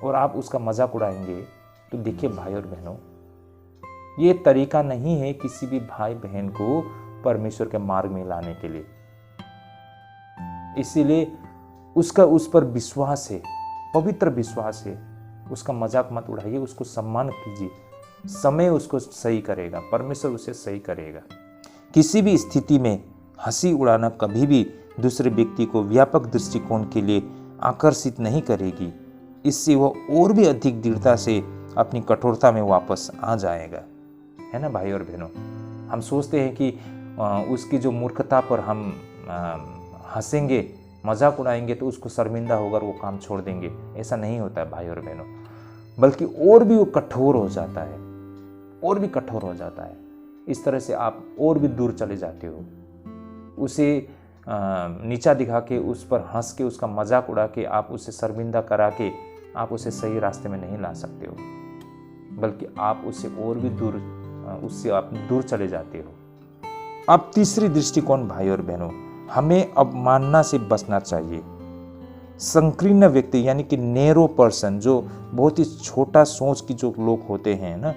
और आप उसका मजाक उड़ाएंगे तो देखिए भाई और बहनों, ये तरीका नहीं है किसी भी भाई बहन को परमेश्वर के मार्ग में लाने के लिए। इसीलिए उसका उस पर विश्वास है, पवित्र विश्वास है। उसका मजाक मत उड़ाइए, उसको सम्मान कीजिए। समय उसको सही करेगा, परमेश्वर उसे सही करेगा। किसी भी स्थिति में हंसी उड़ाना कभी भी दूसरे व्यक्ति को व्यापक दृष्टिकोण के लिए आकर्षित नहीं करेगी। इससे वह और भी अधिक दृढ़ता से अपनी कठोरता में वापस आ जाएगा, है ना भाई और बहनों। हम सोचते हैं कि उसकी जो मूर्खता पर हम हंसेंगे, मजाक उड़ाएंगे तो उसको शर्मिंदा होगा और वो काम छोड़ देंगे। ऐसा नहीं होता है भाई और बहनों, बल्कि और भी वो कठोर हो जाता है, और भी कठोर हो जाता है। इस तरह से आप और भी दूर चले जाते हो। उसे नीचा दिखा के, उस पर हंस के, उसका मजाक उड़ा के, आप उसे शर्मिंदा करा के आप उसे सही रास्ते में नहीं ला सकते हो, बल्कि आप उससे और भी दूर, उससे आप दूर चले जाते हो। अब तीसरी दृष्टिकोण भाई और बहनों, हमें अवमानना से बचना चाहिए। संकीर्ण व्यक्ति यानी कि नैरो पर्सन, जो बहुत ही छोटा सोच की जो लोग होते हैं ना,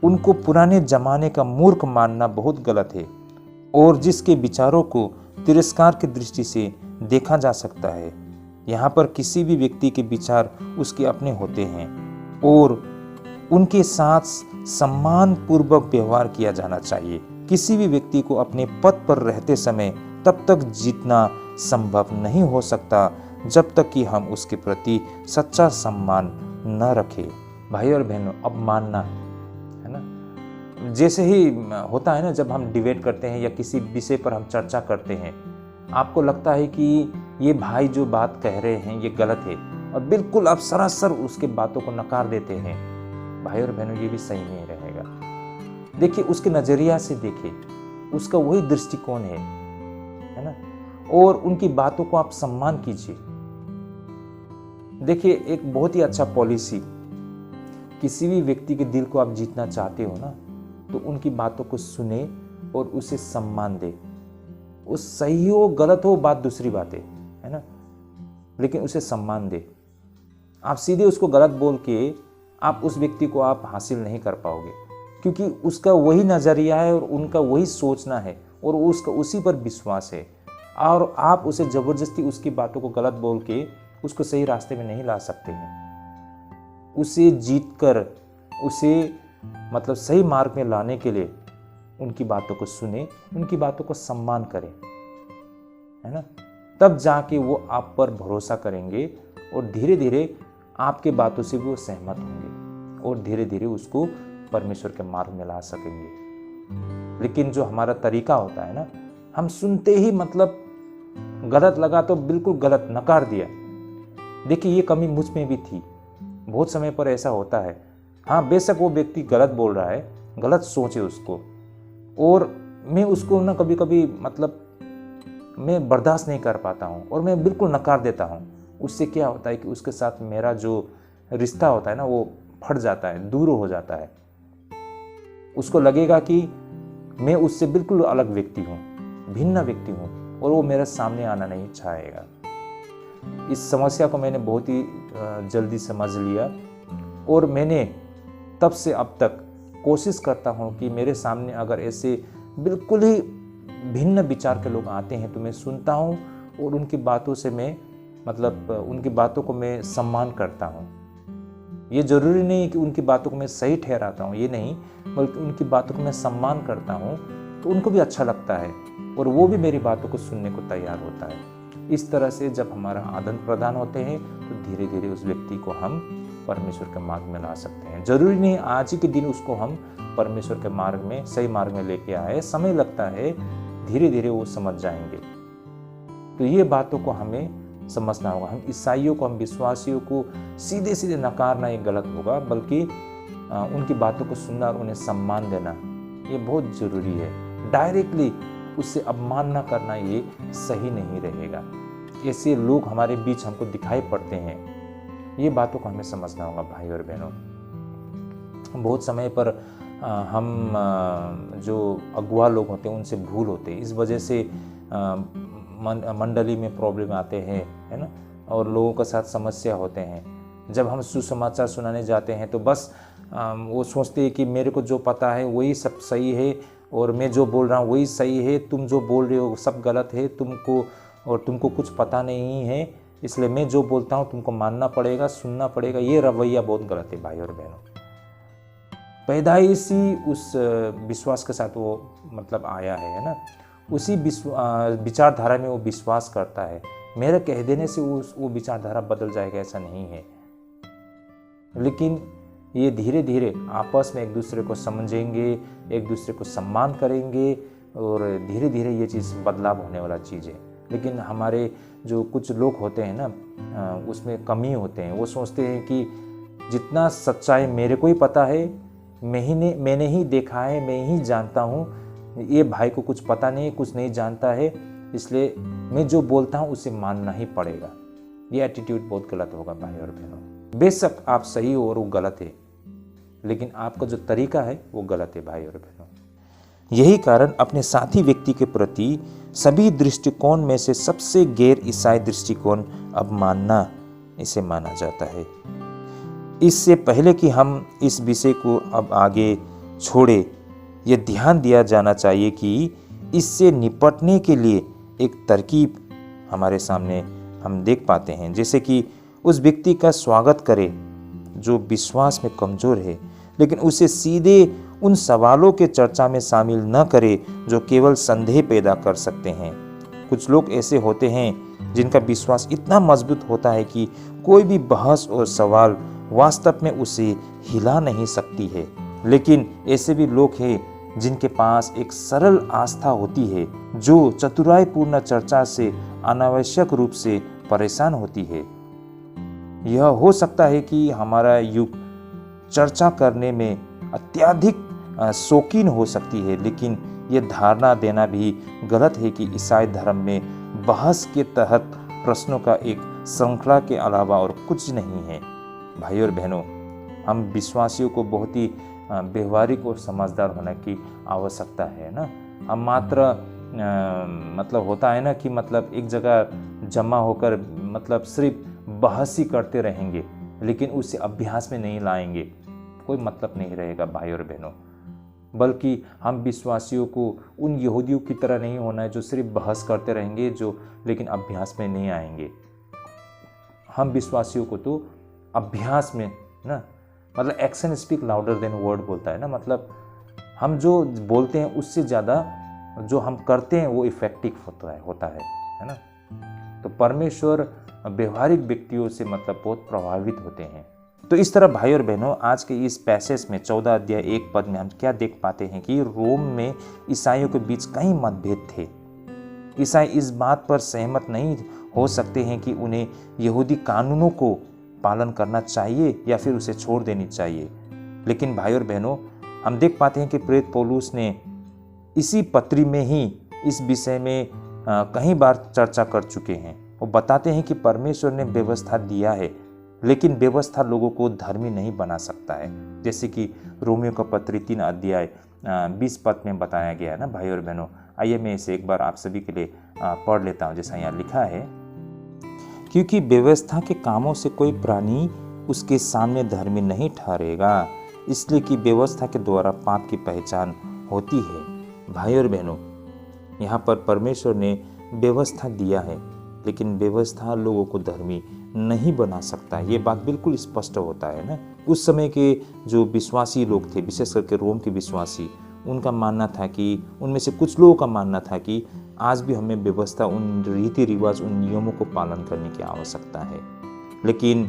उनको पुराने जमाने का मूर्ख मानना बहुत गलत है और जिसके विचारों को तिरस्कार की दृष्टि से देखा जा सकता है। यहाँ पर किसी भी व्यक्ति के विचार उसके अपने होते हैं और उनके साथ सम्मान पूर्वक व्यवहार किया जाना चाहिए। किसी भी व्यक्ति को अपने पद पर रहते समय तब तक जीतना संभव नहीं हो सकता जब तक कि हम उसके प्रति सच्चा सम्मान न रखें। भाई और बहनों, अवमानना है ना, जैसे ही होता है ना, जब हम डिबेट करते हैं या किसी विषय पर हम चर्चा करते हैं, आपको लगता है कि ये भाई जो बात कह रहे हैं ये गलत है और बिल्कुल आप सरासर उसके बातों को नकार देते हैं। भाई और बहनों, ये भी सही नहीं रहेगा। देखिए, उसके नजरिया से देखिए, उसका वही दृष्टिकोण है ना, और उनकी बातों को आप सम्मान कीजिए। देखिए, एक बहुत ही अच्छा पॉलिसी, किसी भी व्यक्ति के दिल को आप जीतना चाहते हो ना, तो उनकी बातों को सुने और उसे सम्मान दे। वो सही हो गलत हो बात दूसरी बात है ना, लेकिन उसे सम्मान दे। आप सीधे उसको गलत बोल के आप उस व्यक्ति को आप हासिल नहीं कर पाओगे, क्योंकि उसका वही नजरिया है और उनका वही सोचना है और उसका उसी पर विश्वास है, और आप उसे जबरदस्ती उसकी बातों को गलत बोल के उसको सही रास्ते में नहीं ला सकते हैं। उसे जीत कर उसे मतलब सही मार्ग में लाने के लिए उनकी बातों को सुने, उनकी बातों को सम्मान करें, है ना, तब जाके वो आप पर भरोसा करेंगे और धीरे धीरे आपके बातों से भी वो सहमत होंगे और धीरे धीरे उसको परमेश्वर के मार्ग में ला सकेंगे। लेकिन जो हमारा तरीका होता है ना, हम सुनते ही मतलब गलत लगा तो बिल्कुल गलत नकार दिया। देखिए, ये कमी मुझ में भी थी, बहुत समय पर ऐसा होता है। हाँ, बेशक वो व्यक्ति गलत बोल रहा है, गलत सोचे उसको, और मैं उसको ना कभी कभी मतलब मैं बर्दाश्त नहीं कर पाता हूँ और मैं बिल्कुल नकार देता हूँ। उससे क्या होता है कि उसके साथ मेरा जो रिश्ता होता है ना, वो फट जाता है, दूर हो जाता है। उसको लगेगा कि मैं उससे बिल्कुल अलग व्यक्ति हूँ, भिन्न व्यक्ति हूँ, और वो मेरे सामने आना नहीं चाहेगा। इस समस्या को मैंने बहुत ही जल्दी समझ लिया और मैंने तब से अब तक कोशिश करता हूँ कि मेरे सामने अगर ऐसे बिल्कुल ही भिन्न विचार के लोग आते हैं तो मैं सुनता हूँ और उनकी बातों से मैं मतलब उनकी बातों को मैं सम्मान करता हूँ। ये ज़रूरी नहीं है कि उनकी बातों को मैं सही ठहराता हूँ, ये नहीं, बल्कि उनकी बातों को मैं सम्मान करता हूँ तो उनको भी अच्छा लगता है और वो भी मेरी बातों को सुनने को तैयार होता है। इस तरह से जब हमारा आदान प्रदान होते हैं तो धीरे धीरे उस व्यक्ति को हम परमेश्वर के मार्ग में ला सकते हैं। जरूरी नहीं आज ही के दिन उसको हम परमेश्वर के मार्ग में, सही मार्ग में लेके आए, समय लगता है, धीरे धीरे वो समझ जाएंगे। तो ये बातों को हमें समझना होगा। हम ईसाइयों को, हम विश्वासियों को सीधे सीधे नकारना ये गलत होगा, बल्कि उनकी बातों को सुनना और उन्हें सम्मान देना ये बहुत जरूरी है। डायरेक्टली उससे अपमान न करना ये सही नहीं रहेगा। ऐसे लोग हमारे बीच हमको दिखाई पड़ते हैं, ये बातों को हमें समझना होगा भाई और बहनों। बहुत समय पर हम जो अगुआ लोग होते हैं उनसे भूल होते हैं, इस वजह से मंडली में प्रॉब्लम आते हैं, है ना, और लोगों के साथ समस्या होते हैं। जब हम सुसमाचार सुनाने जाते हैं तो बस वो सोचते हैं कि मेरे को जो पता है वही सब सही है और मैं जो बोल रहा हूँ वही सही है, तुम जो बोल रहे हो सब गलत है, तुमको कुछ पता नहीं है, इसलिए मैं जो बोलता हूँ तुमको मानना पड़ेगा, सुनना पड़ेगा। ये रवैया बहुत गलत है भाई और बहनों। पैदाइशी उस विश्वास के साथ वो मतलब आया है ना, उसी विचारधारा में वो विश्वास करता है। मेरे कह देने से वो विचारधारा बदल जाएगा ऐसा नहीं है, लेकिन ये धीरे धीरे आपस में एक दूसरे को समझेंगे, एक दूसरे को सम्मान करेंगे और धीरे धीरे ये चीज़ बदलाव होने वाला चीज़ है। लेकिन हमारे जो कुछ लोग होते हैं ना, उसमें कमी होते हैं। वो सोचते हैं कि जितना सच्चाई मेरे को ही पता है, मैंने ही देखा है, मैं ही जानता हूँ, ये भाई को कुछ पता नहीं, कुछ नहीं जानता है, इसलिए मैं जो बोलता हूँ उसे मानना ही पड़ेगा। ये एटीट्यूड बहुत गलत होगा भाई और बहनों। बेशक आप सही हो और वो गलत है, लेकिन आपका जो तरीका है वो गलत है भाई और बहनों। यही कारण अपने साथी व्यक्ति के प्रति सभी दृष्टिकोण में से सबसे गैर ईसाई दृष्टिकोण अवमानना इसे माना जाता है। इससे पहले कि हम इस विषय को अब आगे छोड़े, यह ध्यान दिया जाना चाहिए कि इससे निपटने के लिए एक तरकीब हमारे सामने हम देख पाते हैं, जैसे कि उस व्यक्ति का स्वागत करें जो विश्वास में कमज़ोर है, लेकिन उसे सीधे उन सवालों के चर्चा में शामिल न करें जो केवल संदेह पैदा कर सकते हैं। कुछ लोग ऐसे होते हैं जिनका विश्वास इतना मजबूत होता है कि कोई भी बहस और सवाल वास्तव में उसे हिला नहीं सकती है। लेकिन ऐसे भी लोग हैं जिनके पास एक सरल आस्था होती है जो चतुराईपूर्ण चर्चा से अनावश्यक रूप से परेशान होती है। यह हो सकता है कि हमारा युग चर्चा करने में अत्यधिक शौकीन हो सकती है, लेकिन यह धारणा देना भी गलत है कि ईसाई धर्म में बहस के तहत प्रश्नों का एक श्रृंखला के अलावा और कुछ नहीं है। भाई और बहनों, हम विश्वासियों को बहुत ही व्यवहारिक और समझदार होने की आवश्यकता है ना। हम मात्र मतलब होता है ना कि मतलब एक जगह जमा होकर मतलब सिर्फ बहस ही करते रहेंगे, लेकिन उसे अभ्यास में नहीं लाएंगे, कोई मतलब नहीं रहेगा भाई और बहनों। बल्कि हम विश्वासियों को उन यहूदियों की तरह नहीं होना है जो सिर्फ बहस करते रहेंगे, जो लेकिन अभ्यास में नहीं आएंगे। हम विश्वासियों को तो अभ्यास में ना, मतलब action speak louder than word बोलता है ना, मतलब हम जो बोलते हैं उससे ज़्यादा जो हम करते हैं वो इफेक्टिव होता है ना। तो परमेश्वर व्यवहारिक व्यक्तियों से मतलब बहुत प्रभावित होते हैं। तो इस तरह भाई और बहनों, आज के इस पैसेज में 14 अध्याय 1 पद में हम क्या देख पाते हैं कि रोम में ईसाइयों के बीच कई मतभेद थे। ईसाई इस बात पर सहमत नहीं हो सकते हैं कि उन्हें यहूदी कानूनों को पालन करना चाहिए या फिर उसे छोड़ देनी चाहिए। लेकिन भाई और बहनों, हम देख पाते हैं कि प्रेरित पौलुस ने इसी पत्री में ही इस विषय में कई बार चर्चा कर चुके हैं। वो बताते हैं कि परमेश्वर ने व्यवस्था दिया है, लेकिन व्यवस्था लोगों को धर्मी नहीं बना सकता है, जैसे कि रोमियो का पत्री 3 अध्याय 20 पद में बताया गया है ना भाई और बहनों। आइए मैं इसे एक बार आप सभी के लिए पढ़ लेता हूँ, जैसा यहाँ लिखा है। क्योंकि व्यवस्था के कामों से कोई प्राणी उसके सामने धर्मी नहीं ठहरेगा, इसलिए कि व्यवस्था के द्वारा पाप की पहचान होती है। भाई और बहनों, यहाँ पर परमेश्वर ने व्यवस्था दिया है, लेकिन व्यवस्था लोगों को धर्मी नहीं बना सकता। ये बात बिल्कुल स्पष्ट होता है ना। उस समय के जो विश्वासी लोग थे, विशेष करके रोम के विश्वासी, उनका मानना था कि, उनमें से कुछ लोगों का मानना था कि आज भी हमें व्यवस्था, उन रीति रिवाज, उन नियमों को पालन करने की आवश्यकता है। लेकिन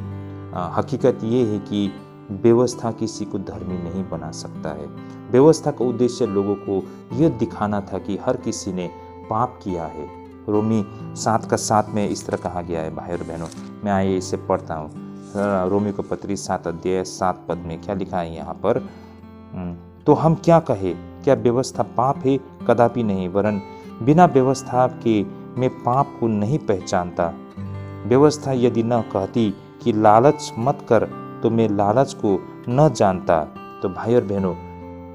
हकीकत ये है कि व्यवस्था किसी को धर्मी नहीं बना सकता है। व्यवस्था का उद्देश्य लोगों को यह दिखाना था कि हर किसी ने पाप किया है। रोमी 7:7 में इस तरह कहा गया है। भाई और बहनों, मैं आइए इसे पढ़ता हूँ। रोमी को पत्री 7:7 में क्या लिखा है यहाँ पर? तो हम क्या कहे? क्या व्यवस्था पाप है? कदापि नहीं, वरन बिना व्यवस्था के मैं पाप को नहीं पहचानता। व्यवस्था यदि न कहती कि लालच मत कर, तो मैं लालच को न जानता। तो भाई और बहनों,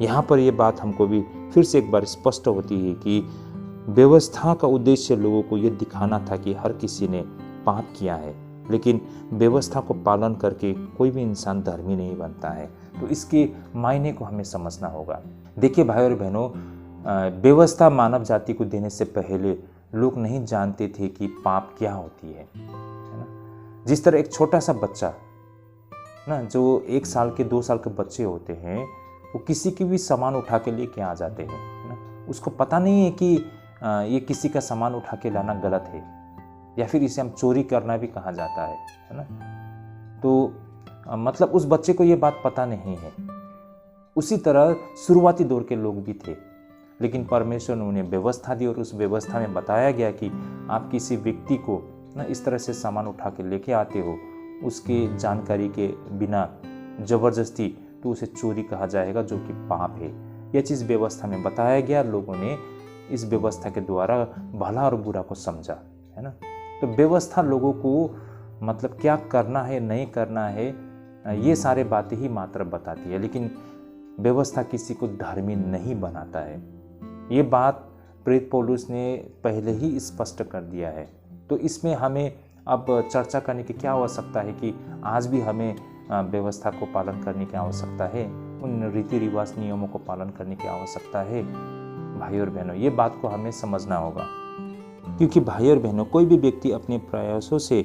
यहाँ पर यह बात हमको भी फिर से एक बार स्पष्ट होती है कि व्यवस्था का उद्देश्य लोगों को यह दिखाना था कि हर किसी ने पाप किया है। लेकिन व्यवस्था को पालन करके कोई भी इंसान धर्मी नहीं बनता है। तो इसके मायने को हमें समझना होगा। देखिए भाई और बहनों, व्यवस्था मानव जाति को देने से पहले लोग नहीं जानते थे कि पाप क्या होती है ना। जिस तरह एक छोटा सा बच्चा ना, जो 1 साल के 2 साल के बच्चे होते हैं, वो किसी की भी सामान उठा के लेके आ जाते हैं ना। उसको पता नहीं है कि ये किसी का सामान उठा के लाना गलत है, या फिर इसे हम चोरी करना भी कहा जाता है ना। तो मतलब उस बच्चे को ये बात पता नहीं है। उसी तरह शुरुआती दौर के लोग भी थे, लेकिन परमेश्वर ने उन्हें व्यवस्था दी और उस व्यवस्था में बताया गया कि आप किसी व्यक्ति को ना इस तरह से सामान उठा के लेके आते हो, उसके जानकारी के बिना जबरदस्ती, तो उसे चोरी कहा जाएगा, जो कि पाप है। यह चीज़ व्यवस्था में बताया गया। लोगों ने इस व्यवस्था के द्वारा भला और बुरा को समझा, है ना। तो व्यवस्था लोगों को मतलब क्या करना है, नहीं करना है, ये सारे बातें ही मात्र बताती है, लेकिन व्यवस्था किसी को धर्मी नहीं बनाता है। ये बात प्रेरित पौलुस ने पहले ही स्पष्ट कर दिया है। तो इसमें हमें अब चर्चा करने की क्या आवश्यकता है कि आज भी हमें व्यवस्था को पालन करने की आवश्यकता है, उन रीति रिवाज नियमों को पालन करने की आवश्यकता है। भाई और बहनों, ये बात को हमें समझना होगा, क्योंकि भाई और बहनों, कोई भी व्यक्ति अपने प्रयासों से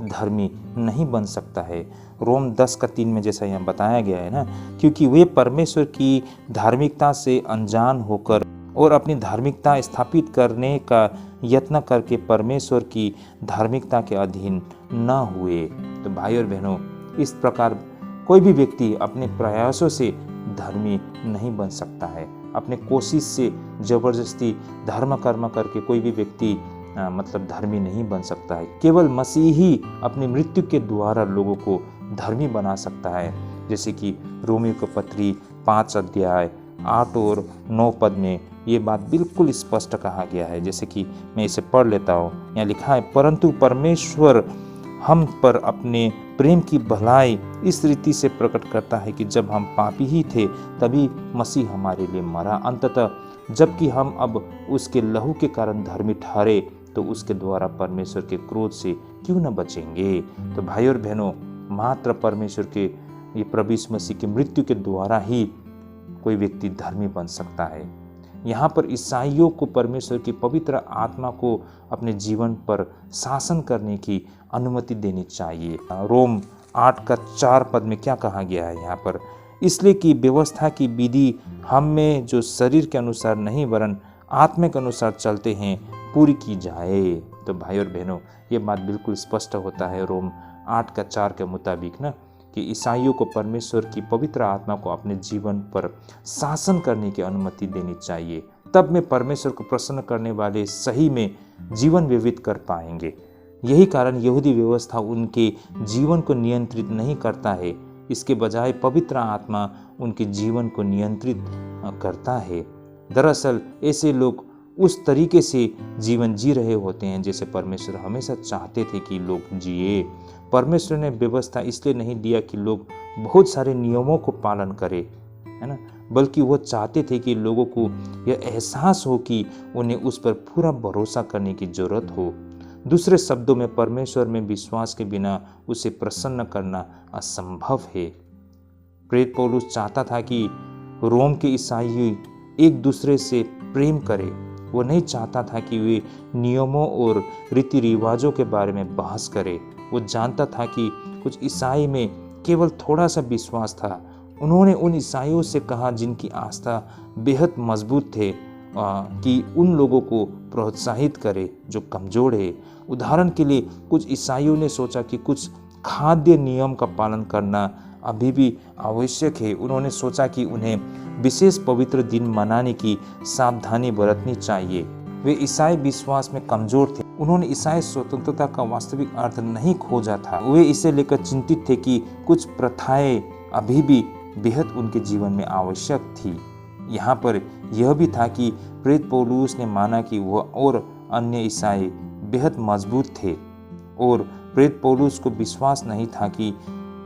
धर्मी नहीं बन सकता है। रोम 10:3 में जैसा यहाँ बताया गया है ना, क्योंकि वे परमेश्वर की धार्मिकता से अनजान होकर और अपनी धार्मिकता स्थापित करने का यत्न करके परमेश्वर की धार्मिकता के अधीन न हुए। तो भाई और बहनों, इस प्रकार कोई भी व्यक्ति अपने प्रयासों से धर्मी नहीं बन सकता है। अपने कोशिश से जबरदस्ती धर्म कर्म करके कोई भी व्यक्ति मतलब धर्मी नहीं बन सकता है। केवल मसीह ही अपनी मृत्यु के द्वारा लोगों को धर्मी बना सकता है। जैसे कि रोमी को पत्री 5:8 और 9 में ये बात बिल्कुल स्पष्ट कहा गया है। जैसे कि मैं इसे पढ़ लेता हूँ। यहाँ लिखा है, परंतु परमेश्वर हम पर अपने प्रेम की भलाई इस रीति से प्रकट करता है कि जब हम पापी ही थे तभी मसीह हमारे लिए मरा। अंततः जबकि हम अब उसके लहू के कारण धर्मी ठहरे, तो उसके द्वारा परमेश्वर के क्रोध से क्यों न बचेंगे। तो भाई और बहनों, मात्र परमेश्वर के ये प्रभु यीशु मसीह की मृत्यु के द्वारा ही कोई व्यक्ति धर्मी बन सकता है। यहाँ पर ईसाइयों को परमेश्वर की पवित्र आत्मा को अपने जीवन पर शासन करने की अनुमति देनी चाहिए। रोम 8:4 में क्या कहा गया है यहाँ पर, इसलिए कि व्यवस्था की विधि हम में जो शरीर के अनुसार नहीं वरन आत्मा के अनुसार चलते हैं पूरी की जाए। तो भाई और बहनों, ये बात बिल्कुल स्पष्ट होता है रोम 8:4 के मुताबिक ना, कि ईसाइयों को परमेश्वर की पवित्र आत्मा को अपने जीवन पर शासन करने की अनुमति देनी चाहिए। तब में परमेश्वर को प्रसन्न करने वाले सही में जीवन व्यतीत कर पाएंगे। यही कारण यहूदी व्यवस्था उनके जीवन को नियंत्रित नहीं करता है, इसके बजाय पवित्र आत्मा उनके जीवन को नियंत्रित करता है। दरअसल ऐसे लोग उस तरीके से जीवन जी रहे होते हैं जैसे परमेश्वर हमेशा चाहते थे कि लोग जिए। परमेश्वर ने व्यवस्था इसलिए नहीं दिया कि लोग बहुत सारे नियमों को पालन करें, है ना, बल्कि वो चाहते थे कि लोगों को यह एहसास हो कि उन्हें उस पर पूरा भरोसा करने की जरूरत हो। दूसरे शब्दों में, परमेश्वर में विश्वास के बिना उसे प्रसन्न करना असंभव है। प्रेरित पौलुस चाहता था कि रोम के ईसाई एक दूसरे से प्रेम करें। वो नहीं चाहता था कि वे नियमों और रीति रिवाजों के बारे में बहस करें। वो जानता था कि कुछ ईसाई में केवल थोड़ा सा विश्वास था उन्होंने उन ईसाइयों से कहा जिनकी आस्था बेहद मजबूत थे कि उन लोगों को प्रोत्साहित करे जो कमज़ोर है। उदाहरण के लिए कुछ ईसाइयों ने सोचा कि कुछ खाद्य नियम का पालन करना अभी भी आवश्यक है। उन्होंने सोचा कि उन्हें विशेष पवित्र दिन मनाने की सावधानी बरतनी चाहिए। वे ईसाई विश्वास में कमज़ोर थे। उन्होंने ईसाई स्वतंत्रता का वास्तविक अर्थ नहीं खोजा था। वे इसे लेकर चिंतित थे कि कुछ प्रथाएं अभी भी बेहद उनके जीवन में आवश्यक थी। यहाँ पर यह भी था कि प्रेरित पौलुस ने माना कि वह और अन्य ईसाई बेहद मजबूत थे और प्रेरित पौलुस को विश्वास नहीं था कि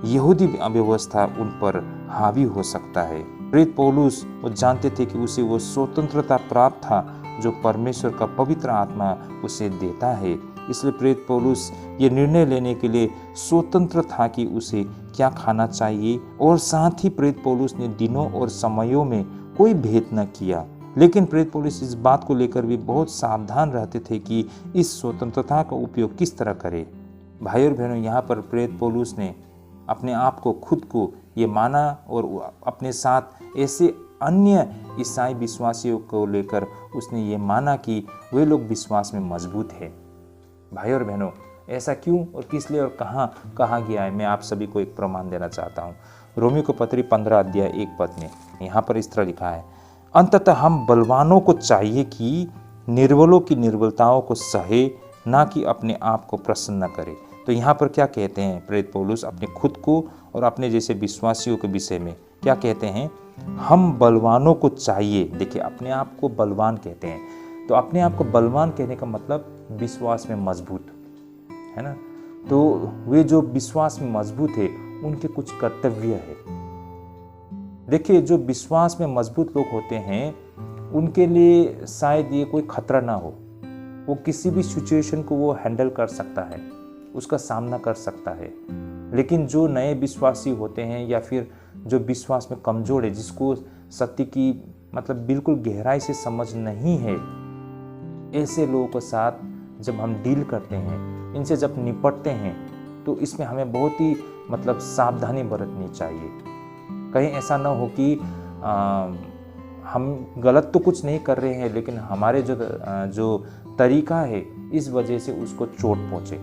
यहूदी अव्यवस्था उन पर हावी हो सकता है। प्रेरित पौलुस वो जानते थे कि उसे वो स्वतंत्रता प्राप्त था जो परमेश्वर का पवित्र आत्मा उसे देता है। इसलिए प्रेरित पौलुस ये निर्णय लेने के लिए स्वतंत्र था कि उसे क्या खाना चाहिए, और साथ ही प्रेरित पौलुस ने दिनों और समयों में कोई भेद न किया। लेकिन प्रेरित पौलुस इस बात को लेकर भी बहुत सावधान रहते थे कि इस स्वतंत्रता का उपयोग किस तरह करें। भाई और बहनों, यहाँ पर प्रेरित पौलुस ने अपने आप को खुद को ये माना और अपने साथ ऐसे अन्य ईसाई विश्वासियों को लेकर उसने ये माना कि वे लोग विश्वास में मजबूत हैं। भाई और बहनों, ऐसा क्यों और किस लिए और कहाँ कहा गया है, मैं आप सभी को एक प्रमाण देना चाहता हूँ। रोमियो को पत्री 15 अध्याय 1 पद में यहाँ पर इस तरह लिखा है, अंततः हम बलवानों को चाहिए कि निर्बलों की निर्बलताओं को सहे, ना कि अपने आप को प्रसन्न करे। तो यहाँ पर क्या कहते हैं प्रेरित पौलुस अपने खुद को और अपने जैसे विश्वासियों के विषय में क्या कहते हैं? हम बलवानों को चाहिए। देखिए, अपने आप को बलवान कहते हैं, तो अपने आप को बलवान कहने का मतलब विश्वास में मजबूत है ना। तो वे जो विश्वास में मजबूत है उनके कुछ कर्तव्य है। देखिए, जो विश्वास में मजबूत लोग होते हैं उनके लिए शायद ये कोई खतरा ना हो, वो किसी भी सिचुएशन को वो हैंडल कर सकता है, उसका सामना कर सकता है। लेकिन जो नए विश्वासी होते हैं या फिर जो विश्वास में कमज़ोर है, जिसको सत्य की मतलब बिल्कुल गहराई से समझ नहीं है, ऐसे लोगों के साथ जब हम डील करते हैं, इनसे जब निपटते हैं, तो इसमें हमें बहुत ही मतलब सावधानी बरतनी चाहिए। कहीं ऐसा ना हो कि हम गलत तो कुछ नहीं कर रहे हैं, लेकिन हमारे जो तरीका है इस वजह से उसको चोट पहुँचे,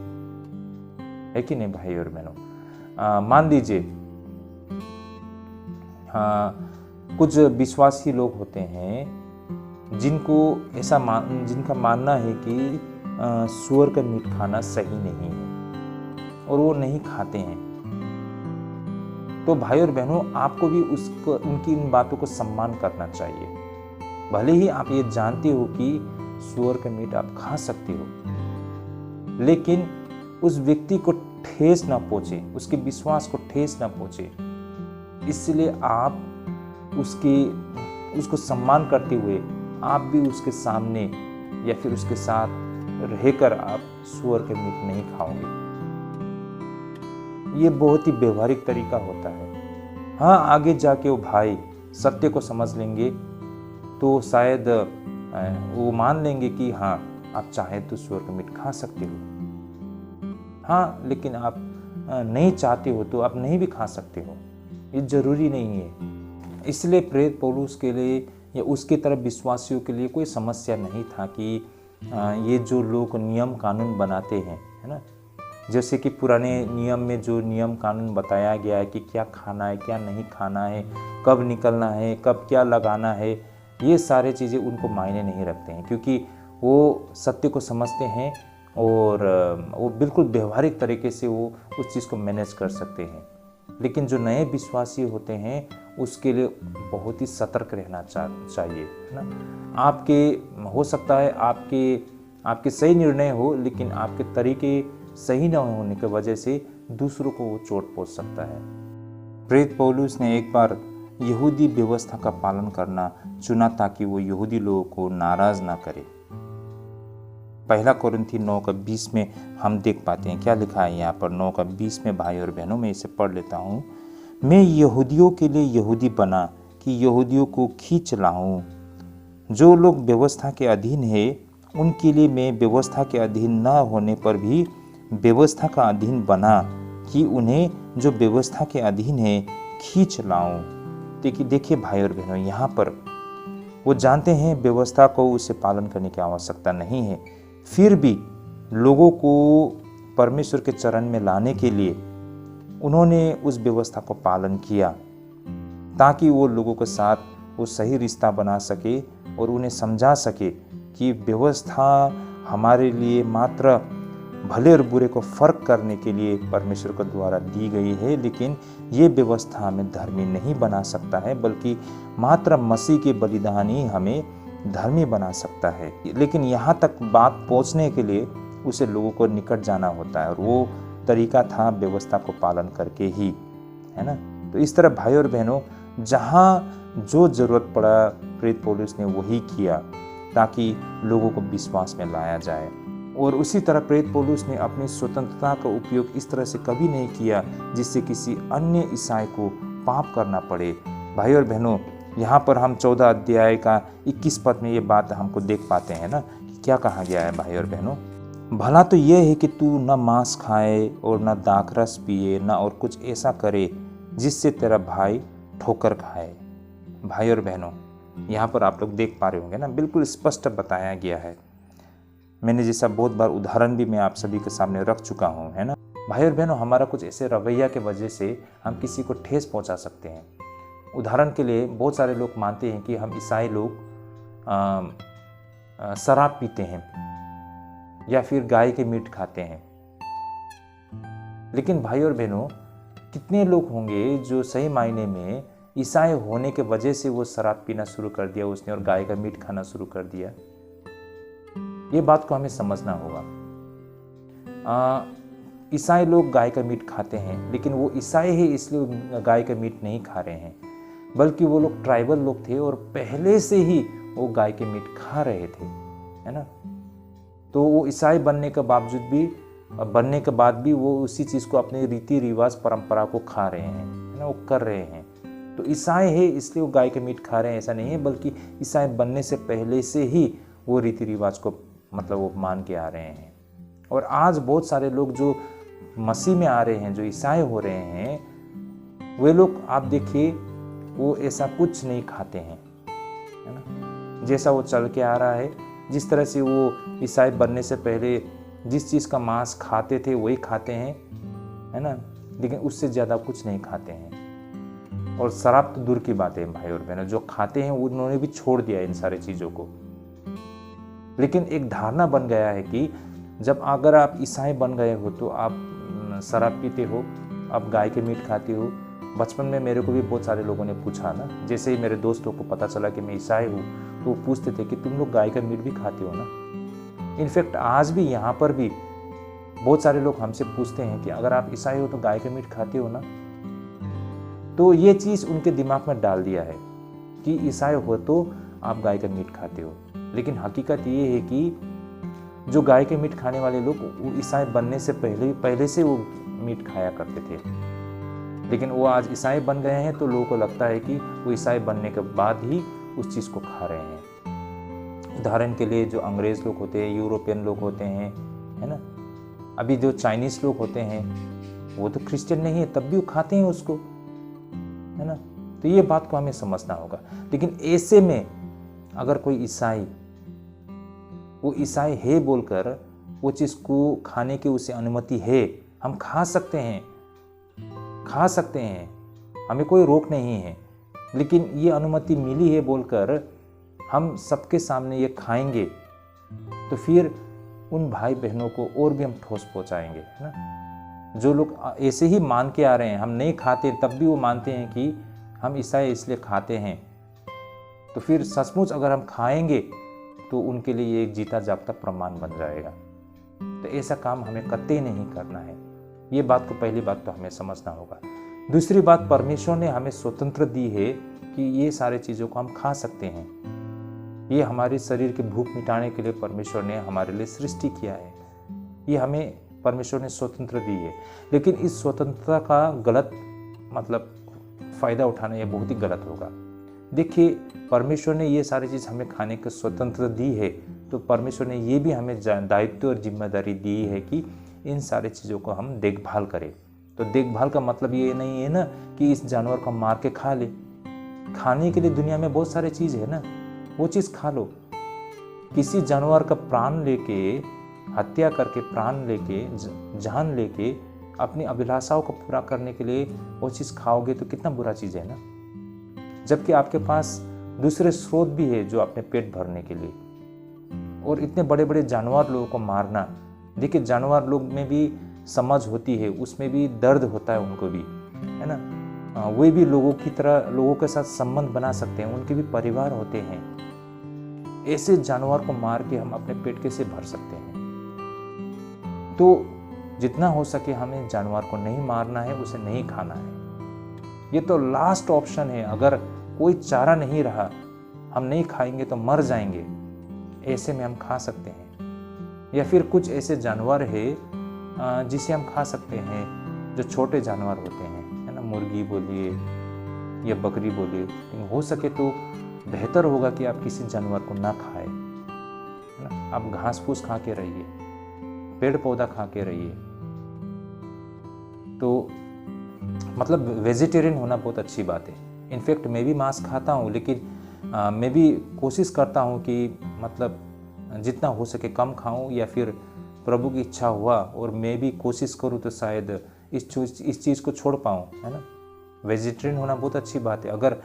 है कि नहीं भाई और बहनों। मान लीजिए कुछ विश्वासी लोग होते हैं जिनको जिनका मानना है कि सूअर का मीट खाना सही नहीं है और वो नहीं खाते हैं। तो भाई और बहनों, आपको भी उनकी इन बातों को सम्मान करना चाहिए। भले ही आप ये जानते हो कि सूअर का मीट आप खा सकते हो, लेकिन उस व्यक्ति को ठेस ना पहुंचे, उसके विश्वास को ठेस ना पहुंचे, इसलिए आप उसको सम्मान करते हुए आप भी उसके सामने या फिर उसके साथ रहकर आप सूअर के मीट नहीं खाओगे। ये बहुत ही व्यवहारिक तरीका होता है। हाँ, आगे जाके वो भाई सत्य को समझ लेंगे तो शायद वो मान लेंगे कि हाँ, आप चाहे तो सूअर का मीट खा सकते हो। हाँ, लेकिन आप नहीं चाहते हो तो आप नहीं भी खा सकते हो, ये जरूरी नहीं है। इसलिए प्रेरित पौलुस के लिए या उसके तरफ विश्वासियों के लिए कोई समस्या नहीं था कि ये जो लोग नियम कानून बनाते हैं, है ना, जैसे कि पुराने नियम में जो नियम कानून बताया गया है कि क्या खाना है, क्या नहीं खाना है, कब निकलना है, कब क्या लगाना है, ये सारे चीज़ें उनको मायने नहीं रखते हैं, क्योंकि वो सत्य को समझते हैं और वो बिल्कुल व्यवहारिक तरीके से वो उस चीज़ को मैनेज कर सकते हैं। लेकिन जो नए विश्वासी होते हैं उसके लिए बहुत ही सतर्क रहना चाहिए, है ना। आपके हो सकता है आपके सही निर्णय हो, लेकिन आपके तरीके सही न होने की वजह से दूसरों को वो चोट पहुंच सकता है। प्रेरित पौलुस ने एक बार यहूदी व्यवस्था का पालन करना चुना ताकि वो यहूदी लोगों को नाराज ना करे। 1 कोरिन्थी 9:20 में हम देख पाते हैं क्या लिखा है यहाँ पर 9:20 में। भाई और बहनों, मैं इसे पढ़ लेता हूँ। मैं यहूदियों के लिए यहूदी बना कि यहूदियों को खींच लाऊं। जो लोग व्यवस्था के अधीन है उनके लिए मैं व्यवस्था के अधीन न होने पर भी व्यवस्था का अधीन बना कि उन्हें जो व्यवस्था के अधीन है खींच लाऊं। देखिए भाई और बहनों, यहाँ पर वो जानते हैं व्यवस्था को उसे पालन करने की आवश्यकता नहीं है, फिर भी लोगों को परमेश्वर के चरण में लाने के लिए उन्होंने उस व्यवस्था को पालन किया, ताकि वो लोगों के साथ वो सही रिश्ता बना सके और उन्हें समझा सके कि व्यवस्था हमारे लिए मात्र भले और बुरे को फर्क करने के लिए परमेश्वर के द्वारा दी गई है, लेकिन ये व्यवस्था हमें धर्मी नहीं बना सकता है, बल्कि मात्र मसीह के बलिदान ही हमें धर्मी बना सकता है। लेकिन यहाँ तक बात पहुँचने के लिए उसे लोगों को निकट जाना होता है, और वो तरीका था व्यवस्था को पालन करके ही, है ना। तो इस तरह भाई और बहनों, जहाँ जो जरूरत पड़ा प्रेरित पौलुस ने वही किया, ताकि लोगों को विश्वास में लाया जाए। और उसी तरह प्रेरित पौलुस ने अपनी स्वतंत्रता का उपयोग इस तरह से कभी नहीं किया जिससे किसी अन्य ईसाई को पाप करना पड़े। भाई और बहनों, यहाँ पर हम 14 अध्याय का 21 पद में ये बात हमको देख पाते हैं ना, कि क्या कहा गया है भाई और बहनों। भला तो यह है कि तू न मांस खाए और न दाखरस पिए, न और कुछ ऐसा करे जिससे तेरा भाई ठोकर खाए। भाई और बहनों, यहाँ पर आप लोग देख पा रहे होंगे ना, बिल्कुल स्पष्ट बताया गया है। मैंने जैसा बहुत बार उदाहरण भी मैं आप सभी के सामने रख चुका हूँ, है ना। भाई और बहनों, हमारा कुछ ऐसे रवैया के वजह से हम किसी को ठेस पहुँचा सकते हैं। उदाहरण के लिए बहुत सारे लोग मानते हैं कि हम ईसाई लोग शराब पीते हैं या फिर गाय के मीट खाते हैं। लेकिन भाई और बहनों, कितने लोग होंगे जो सही मायने में ईसाई होने के वजह से वो शराब पीना शुरू कर दिया उसने और गाय का मीट खाना शुरू कर दिया। ये बात को हमें समझना होगा। ईसाई लोग गाय का मीट खाते हैं, लेकिन वो ईसाई है इसलिए गाय का मीट नहीं खा रहे हैं, बल्कि वो लोग ट्राइबल लोग थे और पहले से ही वो गाय के मीट खा रहे थे, है ना। तो वो ईसाई बनने के बाद भी वो उसी चीज़ को, अपने रीति रिवाज परंपरा को खा रहे हैं, है ना, वो कर रहे हैं। तो ईसाई है इसलिए वो गाय के मीट खा रहे हैं ऐसा नहीं है, बल्कि ईसाई बनने से पहले से ही वो रीति रिवाज को मतलब वो मान के आ रहे हैं। और आज बहुत सारे लोग जो मसीह में आ रहे हैं, जो ईसाई हो रहे हैं, वे लोग आप देखिए वो ऐसा कुछ नहीं खाते हैं, है ना। जैसा वो चल के आ रहा है, जिस तरह से वो ईसाई बनने से पहले जिस चीज़ का मांस खाते थे वही खाते हैं, है ना, लेकिन उससे ज़्यादा कुछ नहीं खाते हैं। और शराब तो दूर की बात है भाई और बहनों, जो खाते हैं उन्होंने भी छोड़ दिया इन सारी चीज़ों को। लेकिन एक धारणा बन गया है कि जब अगर आप ईसाई बन गए हो तो आप शराब पीते हो, आप गाय के मीट खाते हो। बचपन में मेरे को भी बहुत सारे लोगों ने पूछा ना, जैसे ही मेरे दोस्तों को पता चला कि मैं ईसाई हूँ तो वो पूछते थे कि तुम लोग गाय का मीट भी खाते हो ना। इनफैक्ट आज भी यहाँ पर भी बहुत सारे लोग हमसे पूछते हैं कि अगर आप ईसाई हो तो गाय का मीट खाते हो ना। तो ये चीज़ उनके दिमाग में डाल दिया है कि ईसाई हो तो आप गाय का मीट खाते हो। लेकिन हकीकत ये है कि जो गाय के मीट खाने वाले लोग वो ईसाई बनने से पहले से वो मीट खाया करते थे, लेकिन वो आज ईसाई बन गए हैं तो लोगों को लगता है कि वो ईसाई बनने के बाद ही उस चीज़ को खा रहे हैं। उदाहरण के लिए जो अंग्रेज़ लोग होते हैं, यूरोपियन लोग होते हैं, है ना, अभी जो चाइनीज़ लोग होते हैं वो तो क्रिश्चियन नहीं है तब भी वो खाते हैं उसको, है ना। तो ये बात को हमें समझना होगा। लेकिन ऐसे में अगर कोई ईसाई, वो ईसाई है बोलकर वो चीज़ को खाने की उसे अनुमति है, हम खा सकते हैं, हमें कोई रोक नहीं है, लेकिन ये अनुमति मिली है बोलकर हम सबके सामने ये खाएंगे तो फिर उन भाई बहनों को और भी हम ठोस पहुंचाएंगे, है ना। जो लोग ऐसे ही मान के आ रहे हैं, हम नहीं खाते तब भी वो मानते हैं कि हम ईसाई इसलिए खाते हैं, तो फिर सचमुच अगर हम खाएंगे तो उनके लिए ये एक जीता जागता प्रमाण बन जाएगा। तो ऐसा काम हमें कतई नहीं करना है। ये बात को, पहली बात तो हमें समझना होगा। दूसरी बात, परमेश्वर ने हमें स्वतंत्र दी है कि ये सारे चीज़ों को हम खा सकते हैं। ये हमारे शरीर की भूख मिटाने के लिए परमेश्वर ने हमारे लिए सृष्टि किया है। ये हमें परमेश्वर ने स्वतंत्र दी है। लेकिन इस स्वतंत्रता का गलत मतलब फ़ायदा उठाना ये बहुत ही गलत होगा। देखिए, परमेश्वर ने ये सारी चीज़ हमें खाने की स्वतंत्रता दी है, तो परमेश्वर ने ये भी हमें दायित्व और जिम्मेदारी दी है कि इन सारी चीज़ों को हम देखभाल करें। तो देखभाल का मतलब ये नहीं है ना कि इस जानवर को मार के खा ले, खाने के लिए दुनिया में बहुत सारी चीज़ है ना, वो चीज़ खा लो। किसी जानवर का प्राण लेके, हत्या करके, प्राण लेके, जान लेके अपनी अभिलाषाओं को पूरा करने के लिए वो चीज़ खाओगे तो कितना बुरा चीज़ है ना। जबकि आपके पास दूसरे स्रोत भी है जो अपने पेट भरने के लिए। और इतने बड़े बड़े जानवर लोगों को मारना, देखिए जानवर लोग में भी समझ होती है, उसमें भी दर्द होता है उनको भी, है ना। वे भी लोगों की तरह लोगों के साथ संबंध बना सकते हैं, उनके भी परिवार होते हैं। ऐसे जानवर को मार के हम अपने पेट कैसे भर सकते हैं? तो जितना हो सके हमें जानवर को नहीं मारना है, उसे नहीं खाना है। ये तो लास्ट ऑप्शन है। अगर कोई चारा नहीं रहा, हम नहीं खाएंगे तो मर जाएंगे, ऐसे में हम खा सकते हैं। या फिर कुछ ऐसे जानवर है जिसे हम खा सकते हैं, जो छोटे जानवर होते हैं, है ना, मुर्गी बोलिए या बकरी बोलिए। लेकिन हो सके तो बेहतर होगा कि आप किसी जानवर को ना खाएं, है ना। आप घास फूस खा के रहिए, पेड़ पौधा खा के रहिए। तो मतलब वेजिटेरियन होना बहुत अच्छी बात है। इनफैक्ट मैं भी मांस खाता हूँ, लेकिन मैं भी कोशिश करता हूँ कि मतलब जितना हो सके कम खाऊं, या फिर प्रभु की इच्छा हुआ और मैं भी कोशिश करूँ तो शायद इस चीज़ को छोड़ पाऊँ, है ना। वेजिटेरियन होना बहुत अच्छी बात है। अगर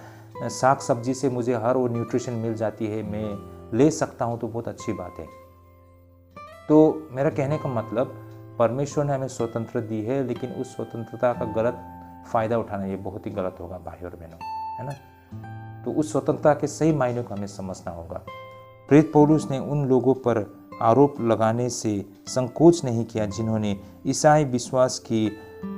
साग सब्जी से मुझे हर वो न्यूट्रिशन मिल जाती है, मैं ले सकता हूँ, तो बहुत अच्छी बात है। तो मेरा कहने का मतलब, परमेश्वर ने हमें स्वतंत्रता दी है, लेकिन उस स्वतंत्रता का गलत फ़ायदा उठाना ये बहुत ही गलत होगा भाई और बहनों, है ना। तो उस स्वतंत्रता के सही मायने को हमें समझना होगा। प्रेरित पौलुस ने उन लोगों पर आरोप लगाने से संकोच नहीं किया जिन्होंने ईसाई विश्वास की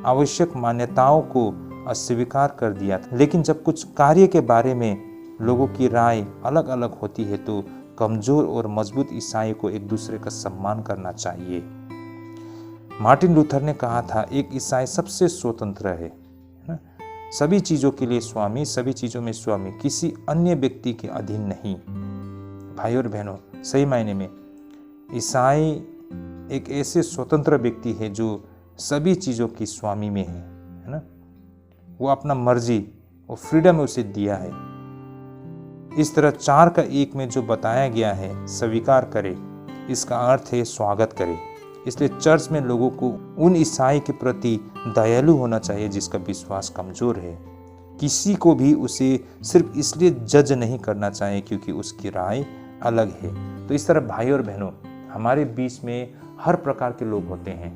आवश्यक मान्यताओं को अस्वीकार कर दिया था। लेकिन जब कुछ कार्य के बारे में लोगों की राय अलग अलग होती है तो कमजोर और मजबूत ईसाई को एक दूसरे का सम्मान करना चाहिए। मार्टिन लूथर ने कहा था, एक ईसाई सबसे स्वतंत्र है ना, सभी चीज़ों के लिए स्वामी, सभी चीज़ों में स्वामी, किसी अन्य व्यक्ति के अधीन नहीं। भाई और बहनों, सही मायने में ईसाई एक ऐसे स्वतंत्र व्यक्ति है जो सभी चीज़ों की स्वामी में है ना। वो अपना मर्जी और फ्रीडम उसे दिया है। इस तरह 4 का 1 में जो बताया गया है, स्वीकार करे, इसका अर्थ है स्वागत करे। इसलिए चर्च में लोगों को उन ईसाई के प्रति दयालु होना चाहिए जिसका विश्वास कमजोर है। किसी को भी उसे सिर्फ इसलिए जज नहीं करना चाहिए क्योंकि उसकी राय अलग है। तो इस तरह भाई और बहनों, हमारे बीच में हर प्रकार के लोग होते हैं।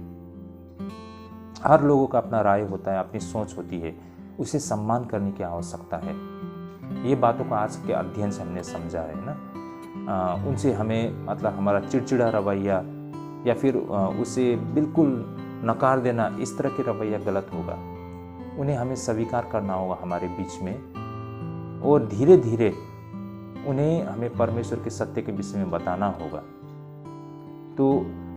हर लोगों का अपना राय होता है, अपनी सोच होती है, उसे सम्मान करने की आवश्यकता है। ये बातों को आज के अध्ययन से हमने समझा है ना। उनसे हमें मतलब हमारा चिड़चिड़ा रवैया या फिर उसे बिल्कुल नकार देना, इस तरह की रवैया गलत होगा। उन्हें हमें स्वीकार करना होगा हमारे बीच में, और धीरे धीरे उन्हें हमें परमेश्वर के सत्य के विषय में बताना होगा। तो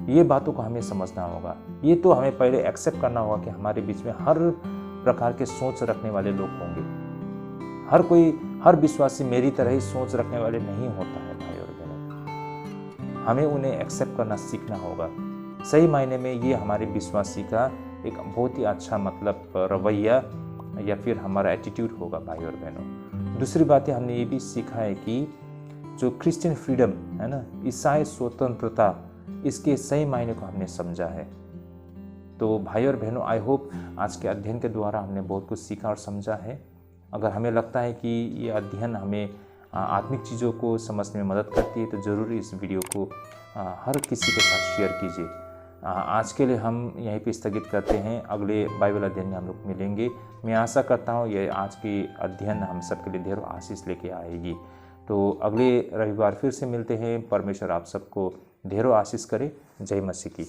ये बातों को हमें समझना होगा। ये तो हमें पहले एक्सेप्ट करना होगा कि हमारे बीच में हर प्रकार के सोच रखने वाले लोग होंगे। हर विश्वासी मेरी तरह ही सोच रखने वाले नहीं होता है भाई और बहनों। हमें उन्हें एक्सेप्ट करना सीखना होगा। सही मायने में ये हमारे विश्वासी का एक बहुत ही अच्छा मतलब रवैया या फिर हमारा एटीट्यूड होगा भाई और बहनों। दूसरी बात है, हमने ये भी सीखा है कि जो क्रिश्चियन फ्रीडम है ना, ईसाई स्वतंत्रता, इसके सही मायने को हमने समझा है। तो भाई और बहनों, आई होप आज के अध्ययन के द्वारा हमने बहुत कुछ सीखा और समझा है। अगर हमें लगता है कि ये अध्ययन हमें आत्मिक चीज़ों को समझने में मदद करती है तो ज़रूर इस वीडियो को हर किसी के साथ शेयर कीजिए। आज के लिए हम यहीं पे स्थगित करते हैं। अगले बाइबल अध्ययन में हम लोग मिलेंगे। मैं आशा करता हूँ ये आज की अध्ययन हम सबके लिए ढेरों आशीष लेके आएगी। तो अगले रविवार फिर से मिलते हैं। परमेश्वर आप सबको ढेरों आशीष करे। जय मसीह की।